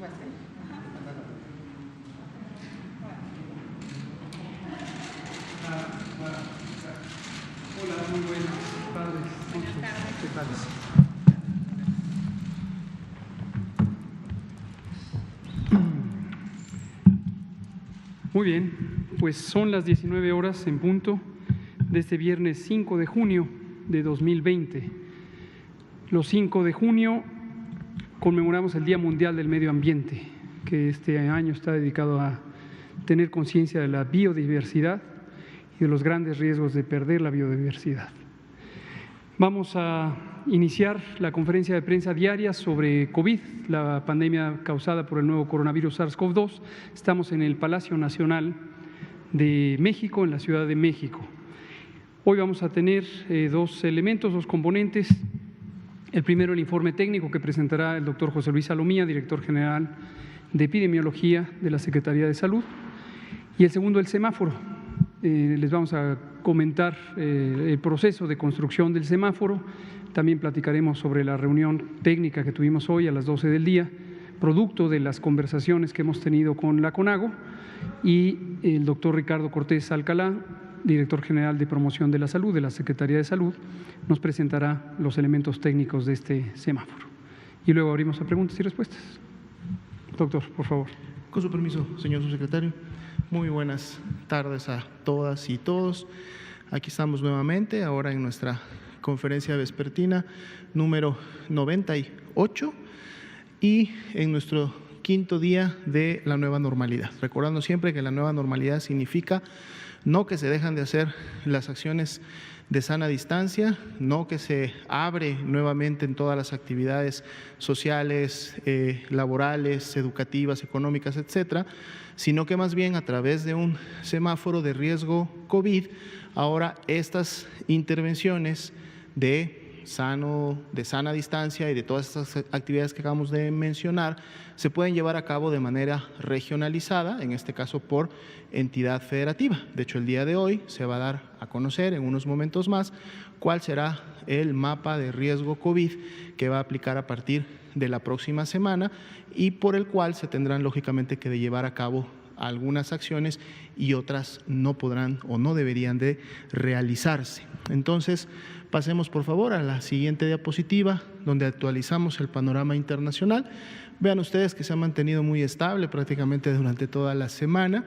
Hola, muy buenas tardes. ¿Qué tal? Muy bien, pues son las 19 horas en punto de este viernes 5 de junio de 2020. Los 5 de junio conmemoramos el Día Mundial del Medio Ambiente, que este año está dedicado a tener conciencia de la biodiversidad y de los grandes riesgos de perder la biodiversidad. Vamos a iniciar la conferencia de prensa diaria sobre COVID, la pandemia causada por el nuevo coronavirus SARS-CoV-2. Estamos en el Palacio Nacional de México, en la Ciudad de México. Hoy vamos a tener dos elementos, dos componentes. El primero, el informe técnico que presentará el doctor José Luis Salomía, director general de Epidemiología de la Secretaría de Salud. Y el segundo, el semáforo. Les vamos a comentar el proceso de construcción del semáforo. También platicaremos sobre la reunión técnica que tuvimos hoy a las 12 del día, producto de las conversaciones que hemos tenido con la CONAGO, y el doctor Ricardo Cortés Alcalá, director general de Promoción de la Salud de la Secretaría de Salud, nos presentará los elementos técnicos de este semáforo. Y luego abrimos a preguntas y respuestas. Doctor, por favor. Con su permiso, señor subsecretario. Muy buenas tardes a todas y todos. Aquí estamos nuevamente, ahora en nuestra conferencia vespertina número 98 y en nuestro quinto día de la nueva normalidad. Recordando siempre que la nueva normalidad significa no que se dejan de hacer las acciones de sana distancia, no que se abre nuevamente en todas las actividades sociales, laborales, educativas, económicas, etcétera, sino que más bien a través de un semáforo de riesgo COVID, ahora estas intervenciones de sana distancia y de todas estas actividades que acabamos de mencionar se pueden llevar a cabo de manera regionalizada, en este caso por entidad federativa. De hecho, el día de hoy se va a dar a conocer en unos momentos más cuál será el mapa de riesgo COVID que va a aplicar a partir de la próxima semana y por el cual se tendrán lógicamente que llevar a cabo algunas acciones y otras no podrán o no deberían de realizarse. Entonces, pasemos por favor a la siguiente diapositiva, donde actualizamos el panorama internacional. Vean ustedes que se ha mantenido muy estable prácticamente durante toda la semana,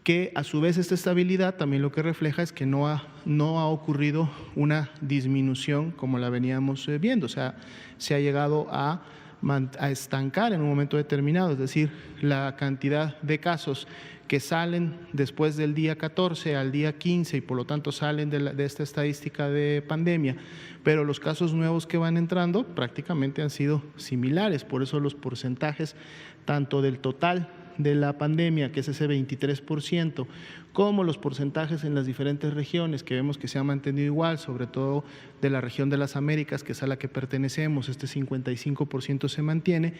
que a su vez esta estabilidad también lo que refleja es que no ha ocurrido una disminución como la veníamos viendo, o sea, se ha llegado a estancar en un momento determinado, es decir, la cantidad de casos que salen después del día 14 al día 15 y por lo tanto salen de esta estadística de pandemia, pero los casos nuevos que van entrando prácticamente han sido similares, por eso los porcentajes tanto del total de la pandemia, que es ese 23%, como los porcentajes en las diferentes regiones que vemos que se han mantenido igual, sobre todo de la región de las Américas, que es a la que pertenecemos, este 55% se mantiene.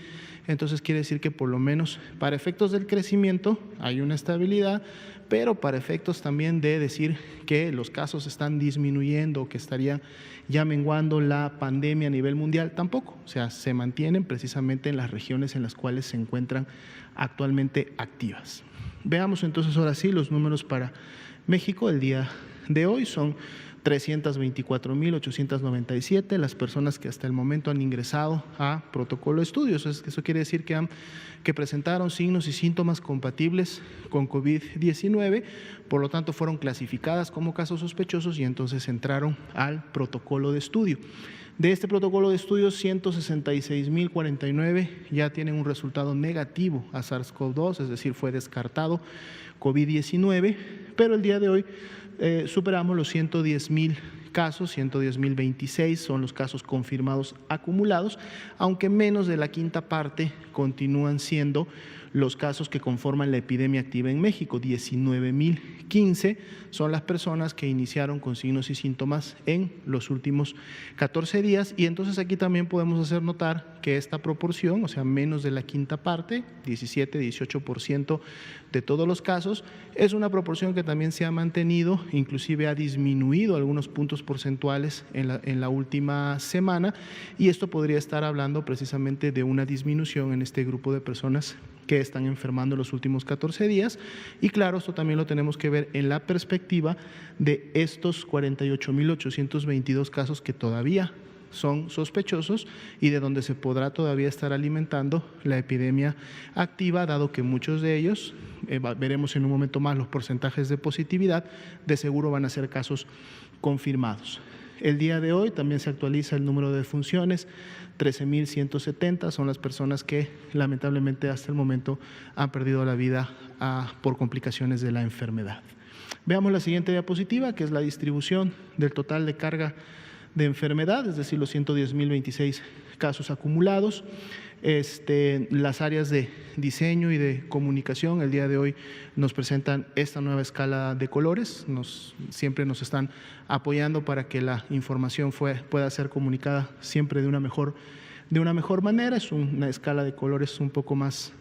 Entonces quiere decir que por lo menos para efectos del crecimiento hay una estabilidad, pero para efectos también de decir que los casos están disminuyendo, que estaría ya menguando la pandemia a nivel mundial, tampoco. O sea, se mantienen precisamente en las regiones en las cuales se encuentran actualmente activas. Veamos entonces ahora sí los números para México. El día de hoy son 324.897 las personas que hasta el momento han ingresado a protocolo de estudios. Eso quiere decir que presentaron signos y síntomas compatibles con COVID-19, por lo tanto fueron clasificadas como casos sospechosos y entonces entraron al protocolo de estudio. De este protocolo de estudios, 166.049 ya tienen un resultado negativo a SARS-CoV-2, es decir, fue descartado COVID-19, pero el día de hoy superamos los 110.000 casos, 110.026 son los casos confirmados acumulados, aunque menos de la quinta parte continúan siendo los casos que conforman la epidemia activa en México. 19.015 son las personas que iniciaron con signos y síntomas en los últimos 14 días. Y entonces aquí también podemos hacer notar que esta proporción, o sea, menos de la quinta parte, 17-18% de todos los casos, es una proporción que también se ha mantenido, inclusive ha disminuido algunos puntos porcentuales en la última semana, y esto podría estar hablando precisamente de una disminución en este grupo de personas que están enfermando en los últimos 14 días. Y claro, esto también lo tenemos que ver en la perspectiva de estos 48.822 casos que todavía son sospechosos y de donde se podrá todavía estar alimentando la epidemia activa, dado que muchos de ellos, veremos en un momento más los porcentajes de positividad, de seguro van a ser casos confirmados. El día de hoy también se actualiza el número de defunciones, 13.170 son las personas que lamentablemente hasta el momento han perdido la vida por complicaciones de la enfermedad. Veamos la siguiente diapositiva, que es la distribución del total de carga de enfermedad, es decir, los 110.026 casos acumulados. Las áreas de diseño y de comunicación el día de hoy nos presentan esta nueva escala de colores, siempre nos están apoyando para que la información pueda ser comunicada siempre de una mejor manera. Es una escala de colores un poco más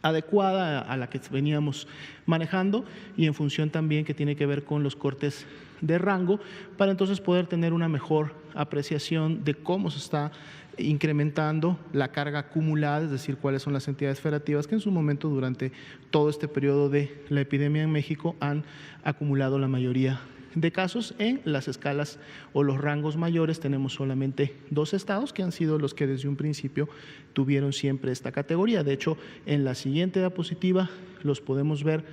adecuada a la que veníamos manejando y en función también que tiene que ver con los cortes de rango, para entonces poder tener una mejor apreciación de cómo se está incrementando la carga acumulada, es decir, cuáles son las entidades federativas que en su momento durante todo este periodo de la epidemia en México han acumulado la mayoría de casos. En las escalas o los rangos mayores tenemos solamente 2 estados que han sido los que desde un principio tuvieron siempre esta categoría. De hecho, en la siguiente diapositiva los podemos ver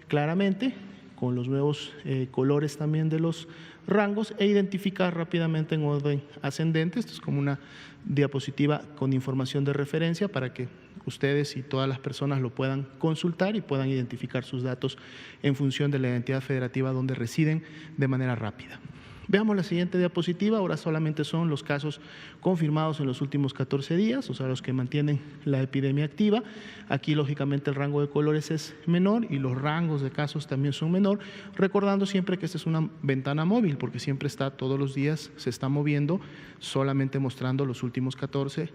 claramente con los nuevos colores también de los rangos e identificar rápidamente en orden ascendente. Esto es como una diapositiva con información de referencia para que ustedes y todas las personas lo puedan consultar y puedan identificar sus datos en función de la entidad federativa donde residen de manera rápida. Veamos la siguiente diapositiva. Ahora solamente son los casos confirmados en los últimos 14 días, o sea, los que mantienen la epidemia activa. Aquí, lógicamente, el rango de colores es menor y los rangos de casos también son menor, recordando siempre que esta es una ventana móvil, porque siempre está todos los días, se está moviendo, solamente mostrando los últimos 14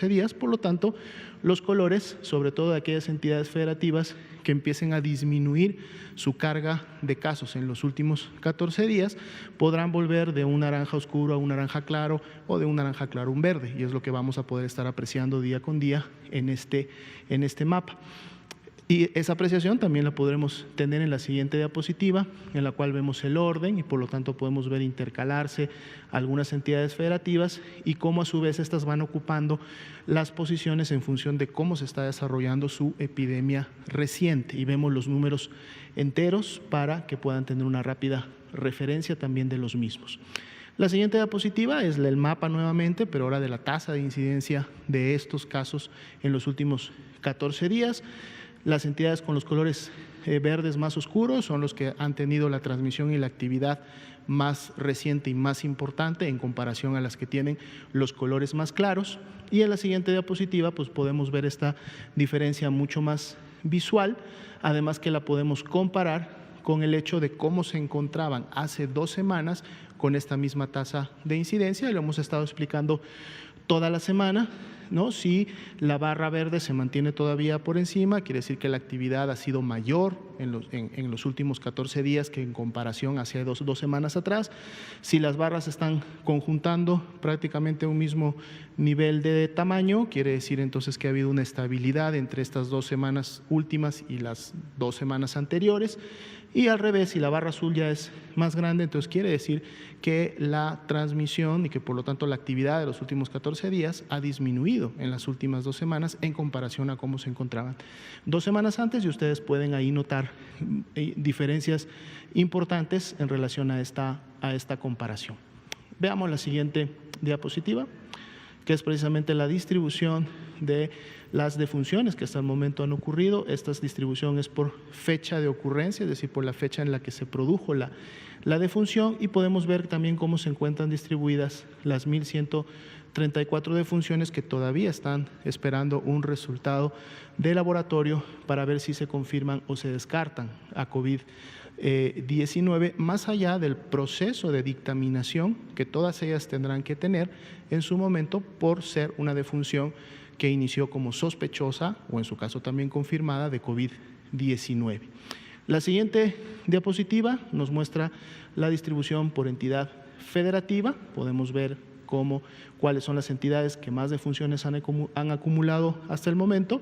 días. Por lo tanto, los colores, sobre todo de aquellas entidades federativas que empiecen a disminuir su carga de casos en los últimos 14 días, podrán volver de un naranja oscuro a un naranja claro o de un naranja claro a un verde, y es lo que vamos a poder estar apreciando día con día en este mapa. Y esa apreciación también la podremos tener en la siguiente diapositiva, en la cual vemos el orden y por lo tanto podemos ver intercalarse algunas entidades federativas y cómo a su vez estas van ocupando las posiciones en función de cómo se está desarrollando su epidemia reciente. Y vemos los números enteros para que puedan tener una rápida referencia también de los mismos. La siguiente diapositiva es el mapa nuevamente, pero ahora de la tasa de incidencia de estos casos en los últimos 14 días. Las entidades con los colores verdes más oscuros son los que han tenido la transmisión y la actividad más reciente y más importante en comparación a las que tienen los colores más claros. Y en la siguiente diapositiva pues podemos ver esta diferencia mucho más visual, además que la podemos comparar con el hecho de cómo se encontraban hace 2 semanas con esta misma tasa de incidencia. Lo hemos estado explicando toda la semana, ¿no? Si la barra verde se mantiene todavía por encima, quiere decir que la actividad ha sido mayor en los últimos 14 días que en comparación hacia 2 semanas atrás. Si las barras están conjuntando prácticamente un mismo nivel de tamaño, quiere decir entonces que ha habido una estabilidad entre estas 2 semanas últimas y las 2 semanas anteriores. Y al revés, si la barra azul ya es más grande, entonces quiere decir que la transmisión y que por lo tanto la actividad de los últimos 14 días ha disminuido en las últimas 2 semanas en comparación a cómo se encontraban 2 semanas antes, y ustedes pueden ahí notar diferencias importantes en relación a esta comparación. Veamos la siguiente diapositiva, que es precisamente la distribución de las defunciones que hasta el momento han ocurrido. Esta distribución es por fecha de ocurrencia, es decir, por la fecha en la que se produjo la defunción, y podemos ver también cómo se encuentran distribuidas las 1.134 defunciones que todavía están esperando un resultado de laboratorio para ver si se confirman o se descartan a COVID-19, más allá del proceso de dictaminación que todas ellas tendrán que tener en su momento por ser una defunción que inició como sospechosa o en su caso también confirmada de COVID-19. La siguiente diapositiva nos muestra la distribución por entidad federativa. Podemos ver cuáles son las entidades que más defunciones han acumulado hasta el momento,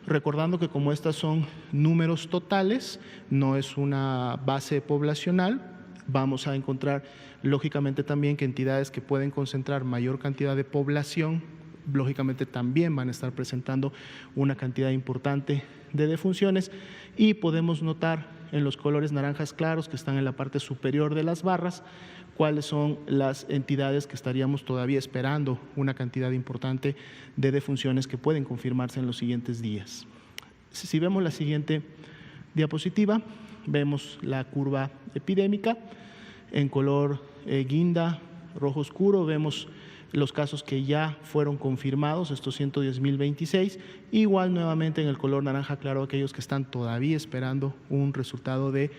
recordando que como estas son números totales, no es una base poblacional, vamos a encontrar lógicamente también que entidades que pueden concentrar mayor cantidad de población, lógicamente también van a estar presentando una cantidad importante de defunciones, y podemos notar en los colores naranjas claros que están en la parte superior de las barras cuáles son las entidades que estaríamos todavía esperando una cantidad importante de defunciones que pueden confirmarse en los siguientes días. Si vemos la siguiente diapositiva, vemos la curva epidémica en color guinda, rojo oscuro, vemos los casos que ya fueron confirmados, estos 110.026, igual nuevamente en el color naranja claro aquellos que están todavía esperando un resultado de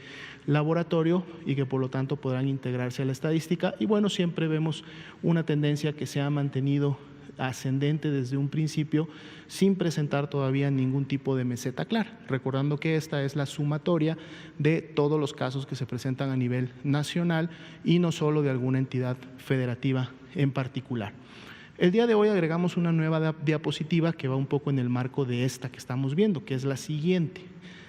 laboratorio y que por lo tanto podrán integrarse a la estadística. Y bueno, siempre vemos una tendencia que se ha mantenido ascendente desde un principio sin presentar todavía ningún tipo de meseta clara, recordando que esta es la sumatoria de todos los casos que se presentan a nivel nacional y no solo de alguna entidad federativa en particular. El día de hoy agregamos una nueva diapositiva que va un poco en el marco de esta que estamos viendo, que es la siguiente.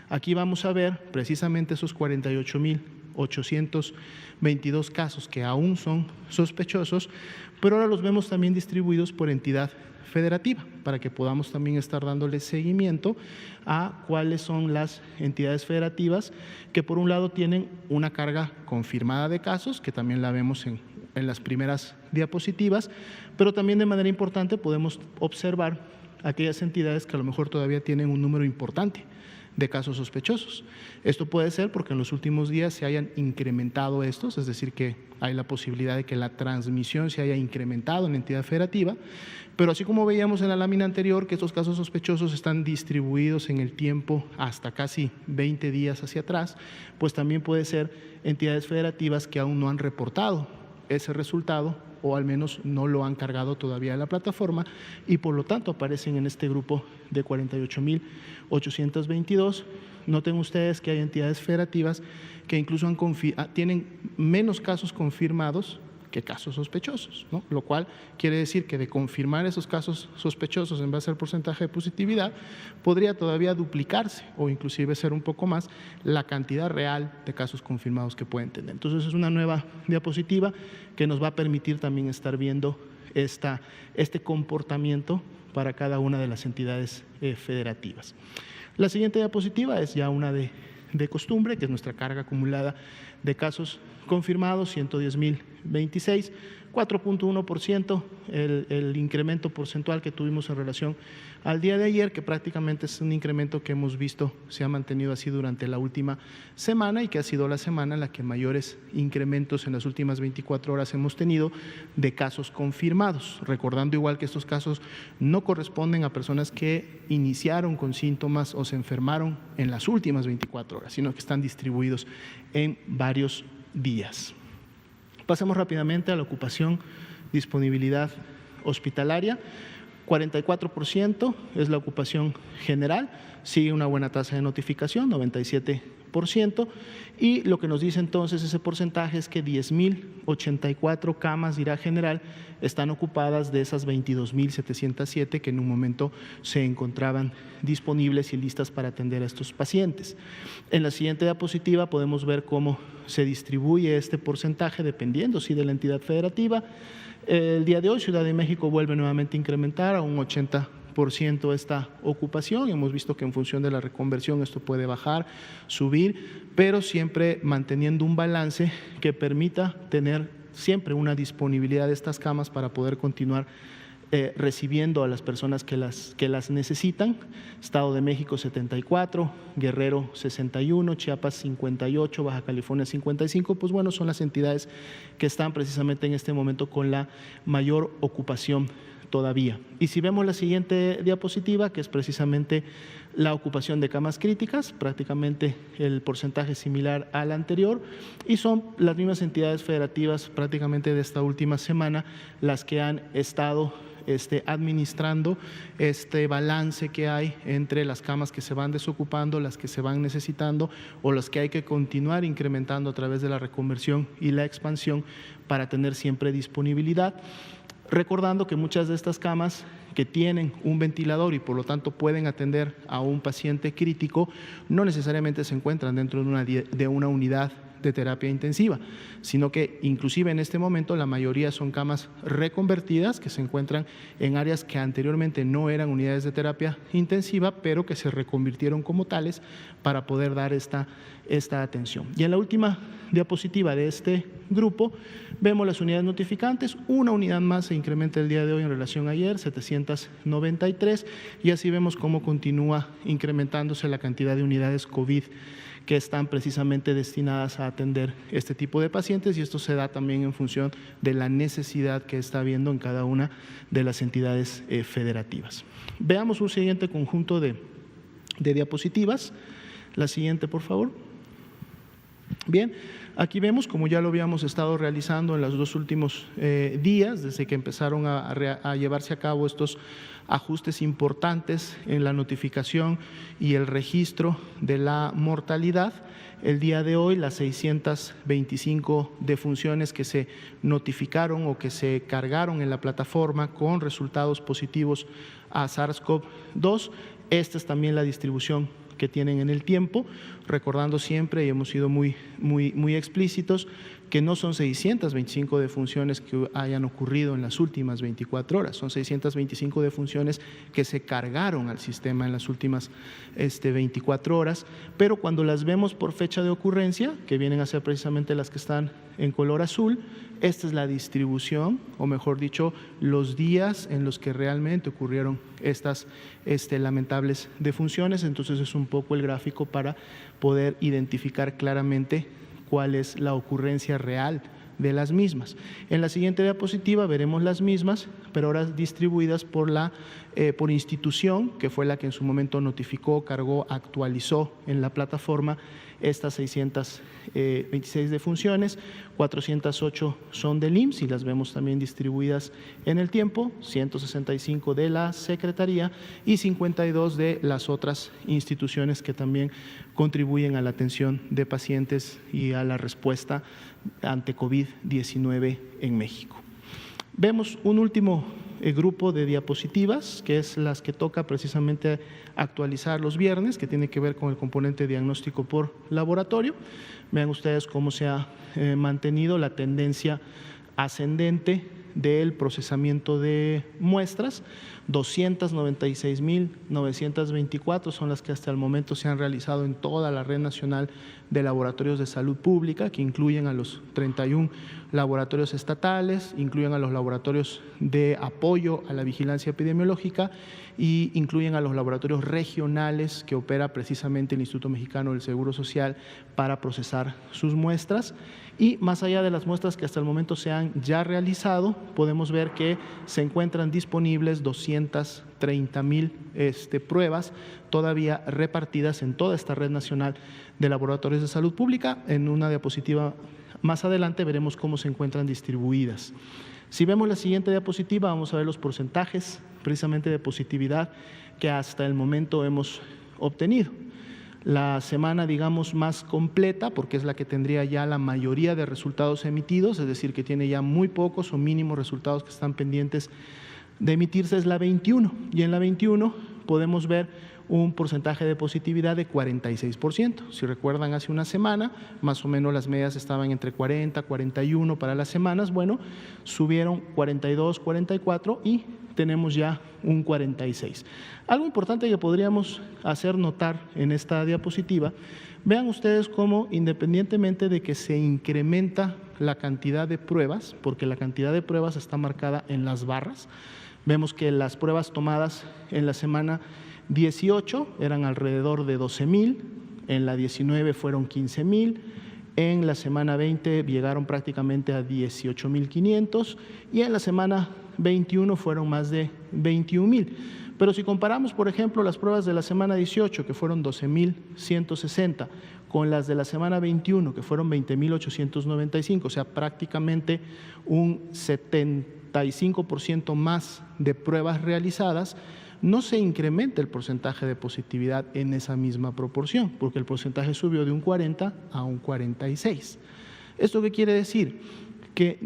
Aquí vamos a ver precisamente esos 48.822 casos que aún son sospechosos, pero ahora los vemos también distribuidos por entidad federativa, para que podamos también estar dándole seguimiento a cuáles son las entidades federativas que por un lado tienen una carga confirmada de casos, que también la vemos en las primeras diapositivas, pero también de manera importante podemos observar aquellas entidades que a lo mejor todavía tienen un número importante de casos sospechosos. Esto puede ser porque en los últimos días se hayan incrementado estos, es decir, que hay la posibilidad de que la transmisión se haya incrementado en la entidad federativa, pero así como veíamos en la lámina anterior que estos casos sospechosos están distribuidos en el tiempo hasta casi 20 días hacia atrás, pues también puede ser entidades federativas que aún no han reportado ese resultado o al menos no lo han cargado todavía a la plataforma y por lo tanto aparecen en este grupo de 48.822. Noten ustedes que hay entidades federativas que incluso tienen menos casos confirmados que casos sospechosos, ¿no? Lo cual quiere decir que de confirmar esos casos sospechosos en base al porcentaje de positividad podría todavía duplicarse o inclusive ser un poco más la cantidad real de casos confirmados que pueden tener. Entonces es una nueva diapositiva que nos va a permitir también estar viendo este comportamiento para cada una de las entidades federativas. La siguiente diapositiva es ya una de costumbre, que es nuestra carga acumulada de casos confirmados, 110.026, 4.1% el incremento porcentual que tuvimos en relación al día de ayer, que prácticamente es un incremento que hemos visto se ha mantenido así durante la última semana y que ha sido la semana en la que mayores incrementos en las últimas 24 horas hemos tenido de casos confirmados, recordando igual que estos casos no corresponden a personas que iniciaron con síntomas o se enfermaron en las últimas 24 horas, sino que están distribuidos en varios días. Pasemos rápidamente a la ocupación, disponibilidad hospitalaria. 44% es la ocupación general, sigue una buena tasa de notificación, 97%, y lo que nos dice entonces ese porcentaje es que 10.084 camas, dirá general, están ocupadas de esas 22.707 que en un momento se encontraban disponibles y listas para atender a estos pacientes. En la siguiente diapositiva podemos ver cómo se distribuye este porcentaje dependiendo sí de la entidad federativa. El día de hoy Ciudad de México vuelve nuevamente a incrementar a un 80% esta ocupación. Hemos visto que en función de la reconversión esto puede bajar, subir, pero siempre manteniendo un balance que permita tener siempre una disponibilidad de estas camas para poder continuar recibiendo a las personas que las necesitan. Estado de México 74, Guerrero 61, Chiapas 58, Baja California 55, pues bueno, son las entidades que están precisamente en este momento con la mayor ocupación todavía. Y si vemos la siguiente diapositiva, que es precisamente la ocupación de camas críticas, prácticamente el porcentaje similar al anterior, y son las mismas entidades federativas prácticamente de esta última semana las que han estado administrando este balance que hay entre las camas que se van desocupando, las que se van necesitando o las que hay que continuar incrementando a través de la reconversión y la expansión para tener siempre disponibilidad. Recordando que muchas de estas camas que tienen un ventilador y por lo tanto pueden atender a un paciente crítico, no necesariamente se encuentran dentro de una unidad de terapia intensiva, sino que inclusive en este momento la mayoría son camas reconvertidas que se encuentran en áreas que anteriormente no eran unidades de terapia intensiva, pero que se reconvirtieron como tales para poder dar esta atención. Y en la última diapositiva de este grupo vemos las unidades notificantes. Una unidad más se incrementa el día de hoy en relación a ayer, 793, y así vemos cómo continúa incrementándose la cantidad de unidades COVID que están precisamente destinadas a atender este tipo de pacientes, y esto se da también en función de la necesidad que está habiendo en cada una de las entidades federativas. Veamos un siguiente conjunto de diapositivas. La siguiente, por favor. Bien, aquí vemos, como ya lo habíamos estado realizando en los dos últimos días, desde que empezaron a llevarse a cabo estos ajustes importantes en la notificación y el registro de la mortalidad. El día de hoy, las 625 defunciones que se notificaron o que se cargaron en la plataforma con resultados positivos a SARS-CoV-2. Esta es también la distribución que tienen en el tiempo, recordando siempre, y hemos sido muy explícitos, que no son 625 defunciones que hayan ocurrido en las últimas 24 horas, son 625 defunciones que se cargaron al sistema en las últimas 24 horas, pero cuando las vemos por fecha de ocurrencia, que vienen a ser precisamente las que están en color azul, esta es la distribución, o mejor dicho, los días en los que realmente ocurrieron estas lamentables defunciones. Entonces es un poco el gráfico para poder identificar claramente cuál es la ocurrencia real de las mismas. En la siguiente diapositiva veremos las mismas, pero ahora distribuidas por institución, que fue la que en su momento notificó, cargó, actualizó en la plataforma estas 626 defunciones, 408 son del IMSS y las vemos también distribuidas en el tiempo, 165 de la Secretaría y 52 de las otras instituciones que también contribuyen a la atención de pacientes y a la respuesta ante COVID-19 en México. Vemos un último grupo de diapositivas, que es las que toca precisamente actualizar los viernes, que tiene que ver con el componente diagnóstico por laboratorio. Vean ustedes cómo se ha mantenido la tendencia ascendente del procesamiento de muestras. 296.924 son las que hasta el momento se han realizado en toda la Red Nacional de Laboratorios de Salud Pública, que incluyen a los 31 laboratorios estatales, incluyen a los laboratorios de apoyo a la vigilancia epidemiológica y incluyen a los laboratorios regionales que opera precisamente el Instituto Mexicano del Seguro Social para procesar sus muestras. Y más allá de las muestras que hasta el momento se han ya realizado, podemos ver que se encuentran disponibles 230,000 pruebas todavía repartidas en toda esta red nacional de laboratorios de salud pública. En una diapositiva más adelante veremos cómo se encuentran distribuidas. Si vemos la siguiente diapositiva, vamos a ver los porcentajes precisamente de positividad que hasta el momento hemos obtenido. La semana, digamos, más completa, porque es la que tendría ya la mayoría de resultados emitidos, es decir, que tiene ya muy pocos o mínimos resultados que están pendientes de emitirse, es la 21. Y en la 21 podemos ver un porcentaje de positividad de 46%. Si recuerdan, hace una semana, más o menos las medias estaban entre 40, 41 para las semanas. Bueno, subieron 42, 44 y tenemos ya un 46. Algo importante que podríamos hacer notar en esta diapositiva, vean ustedes cómo independientemente de que se incrementa la cantidad de pruebas, porque la cantidad de pruebas está marcada en las barras, Vemos que las pruebas tomadas en la semana 18 eran alrededor de 12,000, en la 19 fueron 15,000, en la semana 20 llegaron prácticamente a 18,500 y en la semana 21 fueron más de 21,000. Pero si comparamos, por ejemplo, las pruebas de la semana 18, que fueron 12,160, con las de la semana 21, que fueron 20,895, o sea, prácticamente un 75% más de pruebas realizadas, no se incrementa el porcentaje de positividad en esa misma proporción, porque el porcentaje subió de un 40 a un 46. ¿Esto qué quiere decir? Que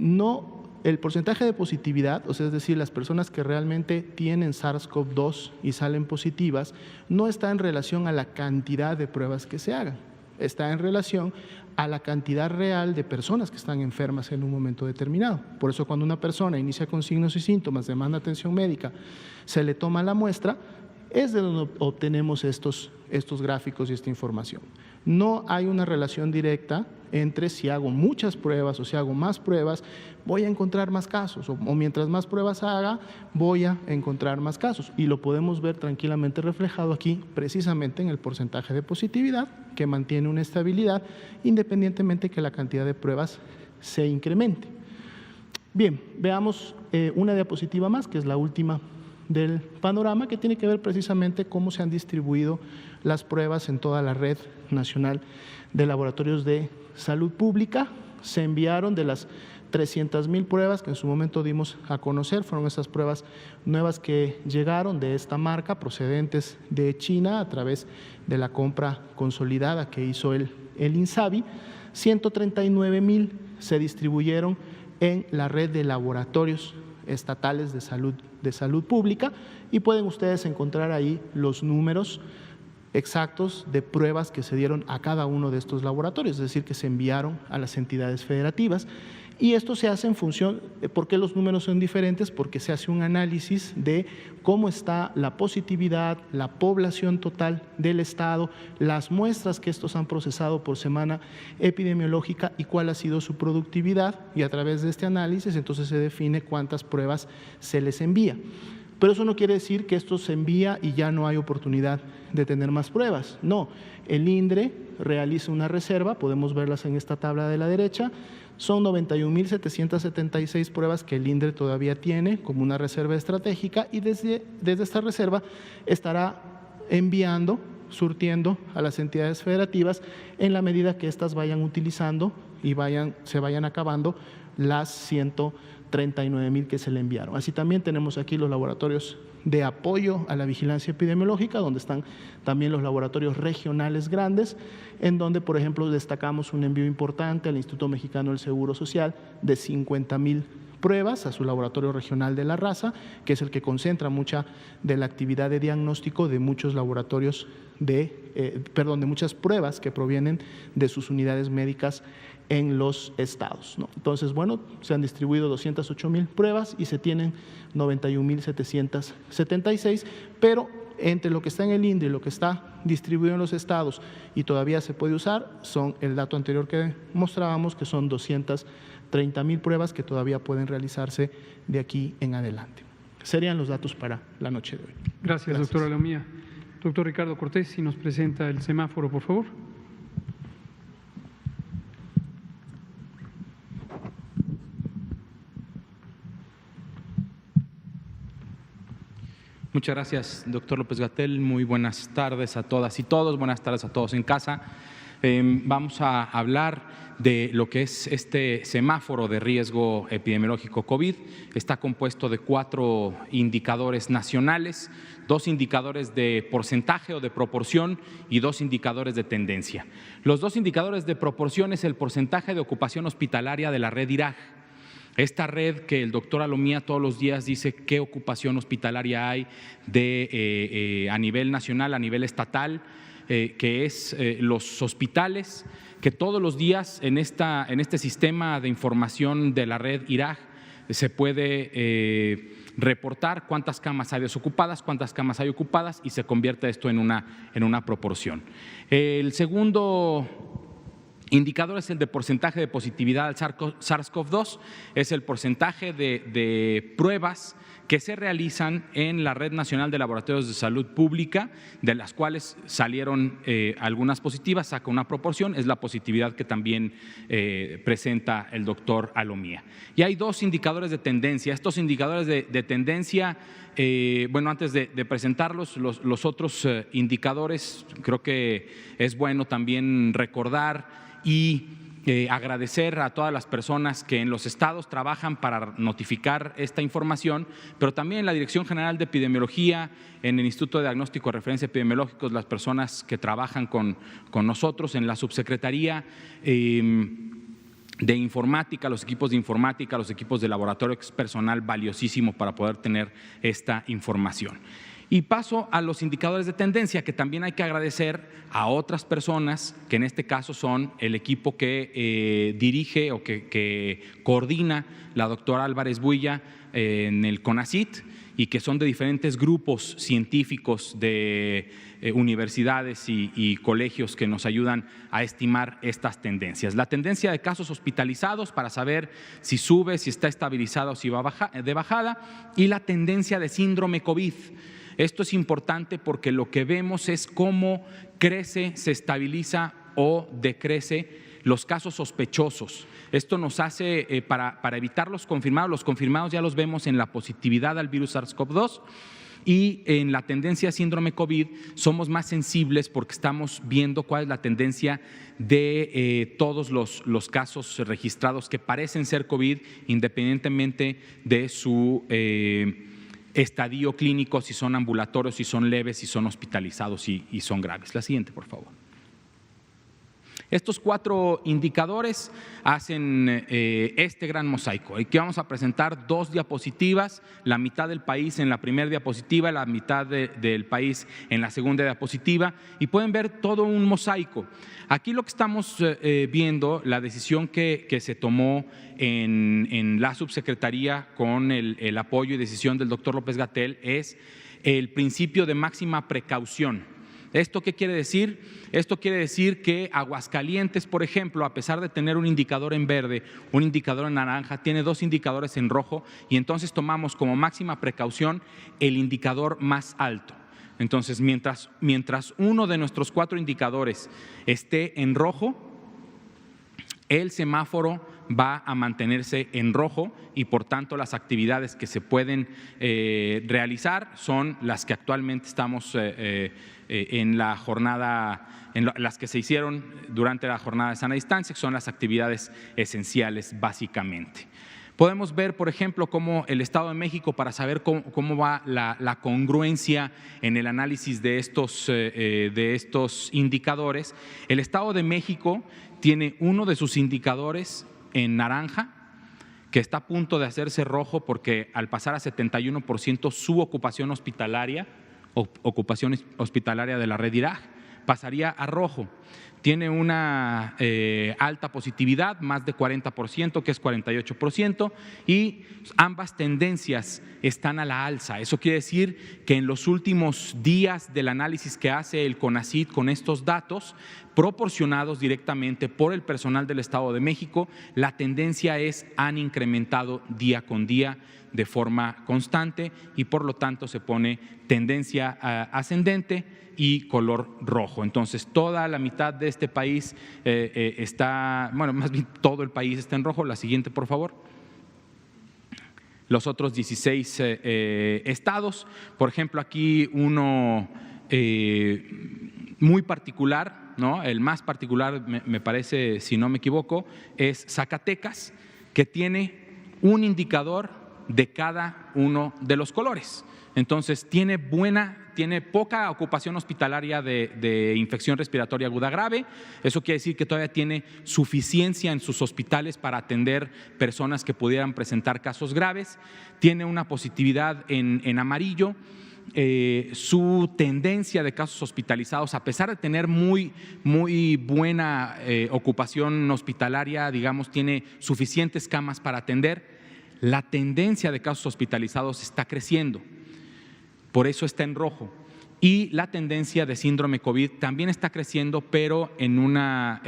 el porcentaje de positividad, o sea, es decir, las personas que realmente tienen SARS-CoV-2 y salen positivas, no está en relación a la cantidad de pruebas que se hagan, está en relación a la cantidad real de personas que están enfermas en un momento determinado. Por eso cuando una persona inicia con signos y síntomas, demanda atención médica, se le toma la muestra, es de donde obtenemos estos gráficos y esta información. No hay una relación directa entre si hago muchas pruebas o si hago más pruebas, voy a encontrar más casos, o mientras más pruebas haga, voy a encontrar más casos. Y lo podemos ver tranquilamente reflejado aquí, precisamente en el porcentaje de positividad, que mantiene una estabilidad, independientemente que la cantidad de pruebas se incremente. Bien, veamos una diapositiva más, que es la última del panorama, que tiene que ver precisamente cómo se han distribuido las pruebas en toda la red nacional de laboratorios de salud pública. Se enviaron de las 300,000 pruebas que en su momento dimos a conocer, fueron esas pruebas nuevas que llegaron de esta marca procedentes de China a través de la compra consolidada que hizo el INSABI. 139,000 se distribuyeron en la red de laboratorios estatales de salud pública y pueden ustedes encontrar ahí los números exactos de pruebas que se dieron a cada uno de estos laboratorios, es decir, que se enviaron a las entidades federativas. Y esto se hace en función, ¿por qué los números son diferentes? Porque se hace un análisis de cómo está la positividad, la población total del estado, las muestras que estos han procesado por semana epidemiológica y cuál ha sido su productividad, y a través de este análisis entonces se define cuántas pruebas se les envía. Pero eso no quiere decir que esto se envía y ya no hay oportunidad de tener más pruebas. No, el INDRE realiza una reserva, podemos verlas en esta tabla de la derecha. Son 91,776 pruebas que el INDRE todavía tiene como una reserva estratégica y desde esta reserva estará enviando, surtiendo a las entidades federativas en la medida que éstas vayan utilizando y se vayan acabando las 139,000 que se le enviaron. Así también tenemos aquí los laboratorios de apoyo a la vigilancia epidemiológica, donde están también los laboratorios regionales grandes, en donde, por ejemplo, destacamos un envío importante al Instituto Mexicano del Seguro Social de 50,000 pruebas a su laboratorio regional de La Raza, que es el que concentra mucha de la actividad de diagnóstico de muchos laboratorios de muchas pruebas que provienen de sus unidades médicas en los estados, ¿no? Entonces, bueno, se han distribuido 208,000 pruebas y se tienen 91,776, pero entre lo que está en el INDRE y lo que está distribuido en los estados y todavía se puede usar, son el dato anterior que mostrábamos, que son 230,000 pruebas que todavía pueden realizarse de aquí en adelante. Serían los datos para la noche de hoy. Gracias. Doctora Leomía. Doctor Ricardo Cortés, si nos presenta el semáforo, por favor. Muchas gracias, doctor López-Gatell. Muy buenas tardes a todas y todos. Buenas tardes a todos en casa. Vamos a hablar de lo que es este semáforo de riesgo epidemiológico COVID. Está compuesto de 4 indicadores nacionales, 2 indicadores de porcentaje o de proporción y 2 indicadores de tendencia. Los 2 indicadores de proporción es el porcentaje de ocupación hospitalaria de la red IRAG. Esta red que el doctor Alomía todos los días dice qué ocupación hospitalaria hay a nivel nacional, a nivel estatal, que es los hospitales, que todos los días en este sistema de información de la red IRAG se puede reportar cuántas camas hay desocupadas, cuántas camas hay ocupadas y se convierte esto en una proporción. El segundo indicador es el de porcentaje de positividad al SARS-CoV-2, es el porcentaje de pruebas que se realizan en la Red Nacional de Laboratorios de Salud Pública, de las cuales salieron algunas positivas, saca una proporción, es la positividad que también presenta el doctor Alomía. Y hay dos indicadores de tendencia. Estos indicadores de tendencia, bueno, antes de presentarlos, los otros indicadores, creo que es bueno también recordar y agradecer a todas las personas que en los estados trabajan para notificar esta información, pero también en la Dirección General de Epidemiología, en el Instituto de Diagnóstico y Referencia Epidemiológicos, las personas que trabajan con nosotros, en la Subsecretaría de Informática, los equipos de informática, los equipos de laboratorio, que es personal valiosísimo para poder tener esta información. Y paso a los indicadores de tendencia, que también hay que agradecer a otras personas, que en este caso son el equipo que dirige o que coordina la doctora Álvarez Builla en el CONACYT, y que son de diferentes grupos científicos de universidades y colegios que nos ayudan a estimar estas tendencias. La tendencia de casos hospitalizados para saber si sube, si está estabilizada o si va de bajada, y la tendencia de síndrome COVID. Esto es importante porque lo que vemos es cómo crece, se estabiliza o decrece los casos sospechosos. Esto nos hace, para evitar los confirmados ya los vemos en la positividad al virus SARS-CoV-2, y en la tendencia de síndrome COVID somos más sensibles porque estamos viendo cuál es la tendencia de todos los casos registrados que parecen ser COVID, independientemente de su estadio clínico, si son ambulatorios, si son leves, si son hospitalizados y son graves. La siguiente, por favor. Estos 4 indicadores hacen este gran mosaico. Aquí vamos a presentar 2 diapositivas, la mitad del país en la primera diapositiva, la mitad del país en la segunda diapositiva, y pueden ver todo un mosaico. Aquí lo que estamos viendo, la decisión que se tomó en la subsecretaría con el apoyo y decisión del doctor López-Gatell, es el principio de máxima precaución. ¿Esto qué quiere decir? Esto quiere decir que Aguascalientes, por ejemplo, a pesar de tener un indicador en verde, un indicador en naranja, tiene 2 indicadores en rojo, y entonces tomamos como máxima precaución el indicador más alto. Entonces, mientras uno de nuestros 4 indicadores esté en rojo, el semáforo va a mantenerse en rojo, y por tanto las actividades que se pueden realizar son las que actualmente estamos en la jornada, las que se hicieron durante la jornada de sana distancia, que son las actividades esenciales básicamente. Podemos ver, por ejemplo, cómo el Estado de México, para saber cómo va la congruencia en el análisis de estos indicadores, el Estado de México tiene uno de sus indicadores en naranja, que está a punto de hacerse rojo porque al pasar a 71% su ocupación hospitalaria de la red IRAG, pasaría a rojo. Tiene una alta positividad, más de 40%, que es 48%, y ambas tendencias están a la alza. Eso quiere decir que en los últimos días del análisis que hace el CONACYT con estos datos, proporcionados directamente por el personal del Estado de México, la tendencia han incrementado día con día de forma constante, y por lo tanto se pone tendencia ascendente y color rojo. Entonces, toda la mitad de este país está, bueno, más bien todo el país está en rojo. La siguiente, por favor. Los otros 16 estados, por ejemplo, aquí uno muy particular, ¿no? El más particular, me parece, si no me equivoco, es Zacatecas, que tiene un indicador de cada uno de los colores. Entonces, tiene poca ocupación hospitalaria de infección respiratoria aguda grave. Eso quiere decir que todavía tiene suficiencia en sus hospitales para atender personas que pudieran presentar casos graves. Tiene una positividad en amarillo. Su tendencia de casos hospitalizados, a pesar de tener muy buena ocupación hospitalaria, digamos, tiene suficientes camas para atender, la tendencia de casos hospitalizados está creciendo. Por eso está en rojo. Y la tendencia de síndrome COVID también está creciendo, pero en una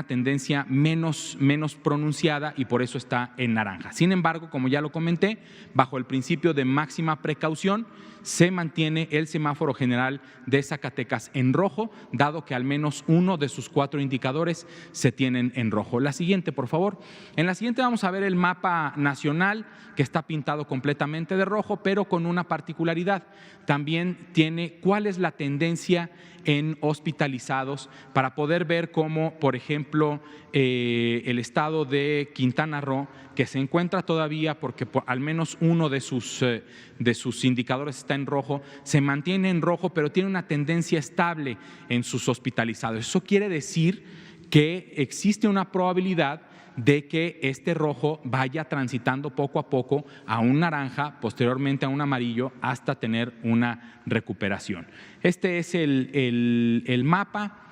tendencia menos pronunciada, y por eso está en naranja. Sin embargo, como ya lo comenté, bajo el principio de máxima precaución, se mantiene el semáforo general de Zacatecas en rojo, dado que al menos uno de sus 4 indicadores se tienen en rojo. La siguiente, por favor. En la siguiente vamos a ver el mapa nacional, que está pintado completamente de rojo, pero con una particularidad. También tiene cuál es la tendencia en hospitalizados, para poder ver cómo, por ejemplo, el estado de Quintana Roo, que se encuentra todavía, porque al menos uno de sus indicadores está en rojo, se mantiene en rojo, pero tiene una tendencia estable en sus hospitalizados. Eso quiere decir que existe una probabilidad de que este rojo vaya transitando poco a poco a un naranja, posteriormente a un amarillo, hasta tener una recuperación. Este es el mapa.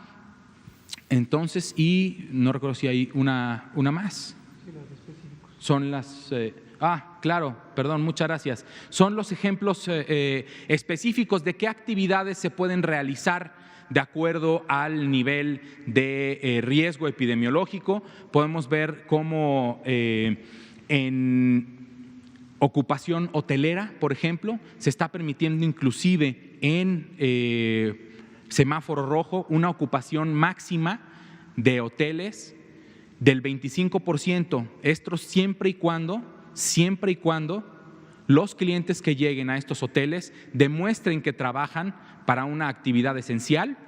Entonces, y no recuerdo si hay una más. Son las… claro, perdón, muchas gracias. Son los ejemplos específicos de qué actividades se pueden realizar de acuerdo al nivel de riesgo epidemiológico. Podemos ver cómo en ocupación hotelera, por ejemplo, se está permitiendo inclusive en semáforo rojo una ocupación máxima de hoteles del 25%. Esto siempre y cuando los clientes que lleguen a estos hoteles demuestren que trabajan para una actividad esencial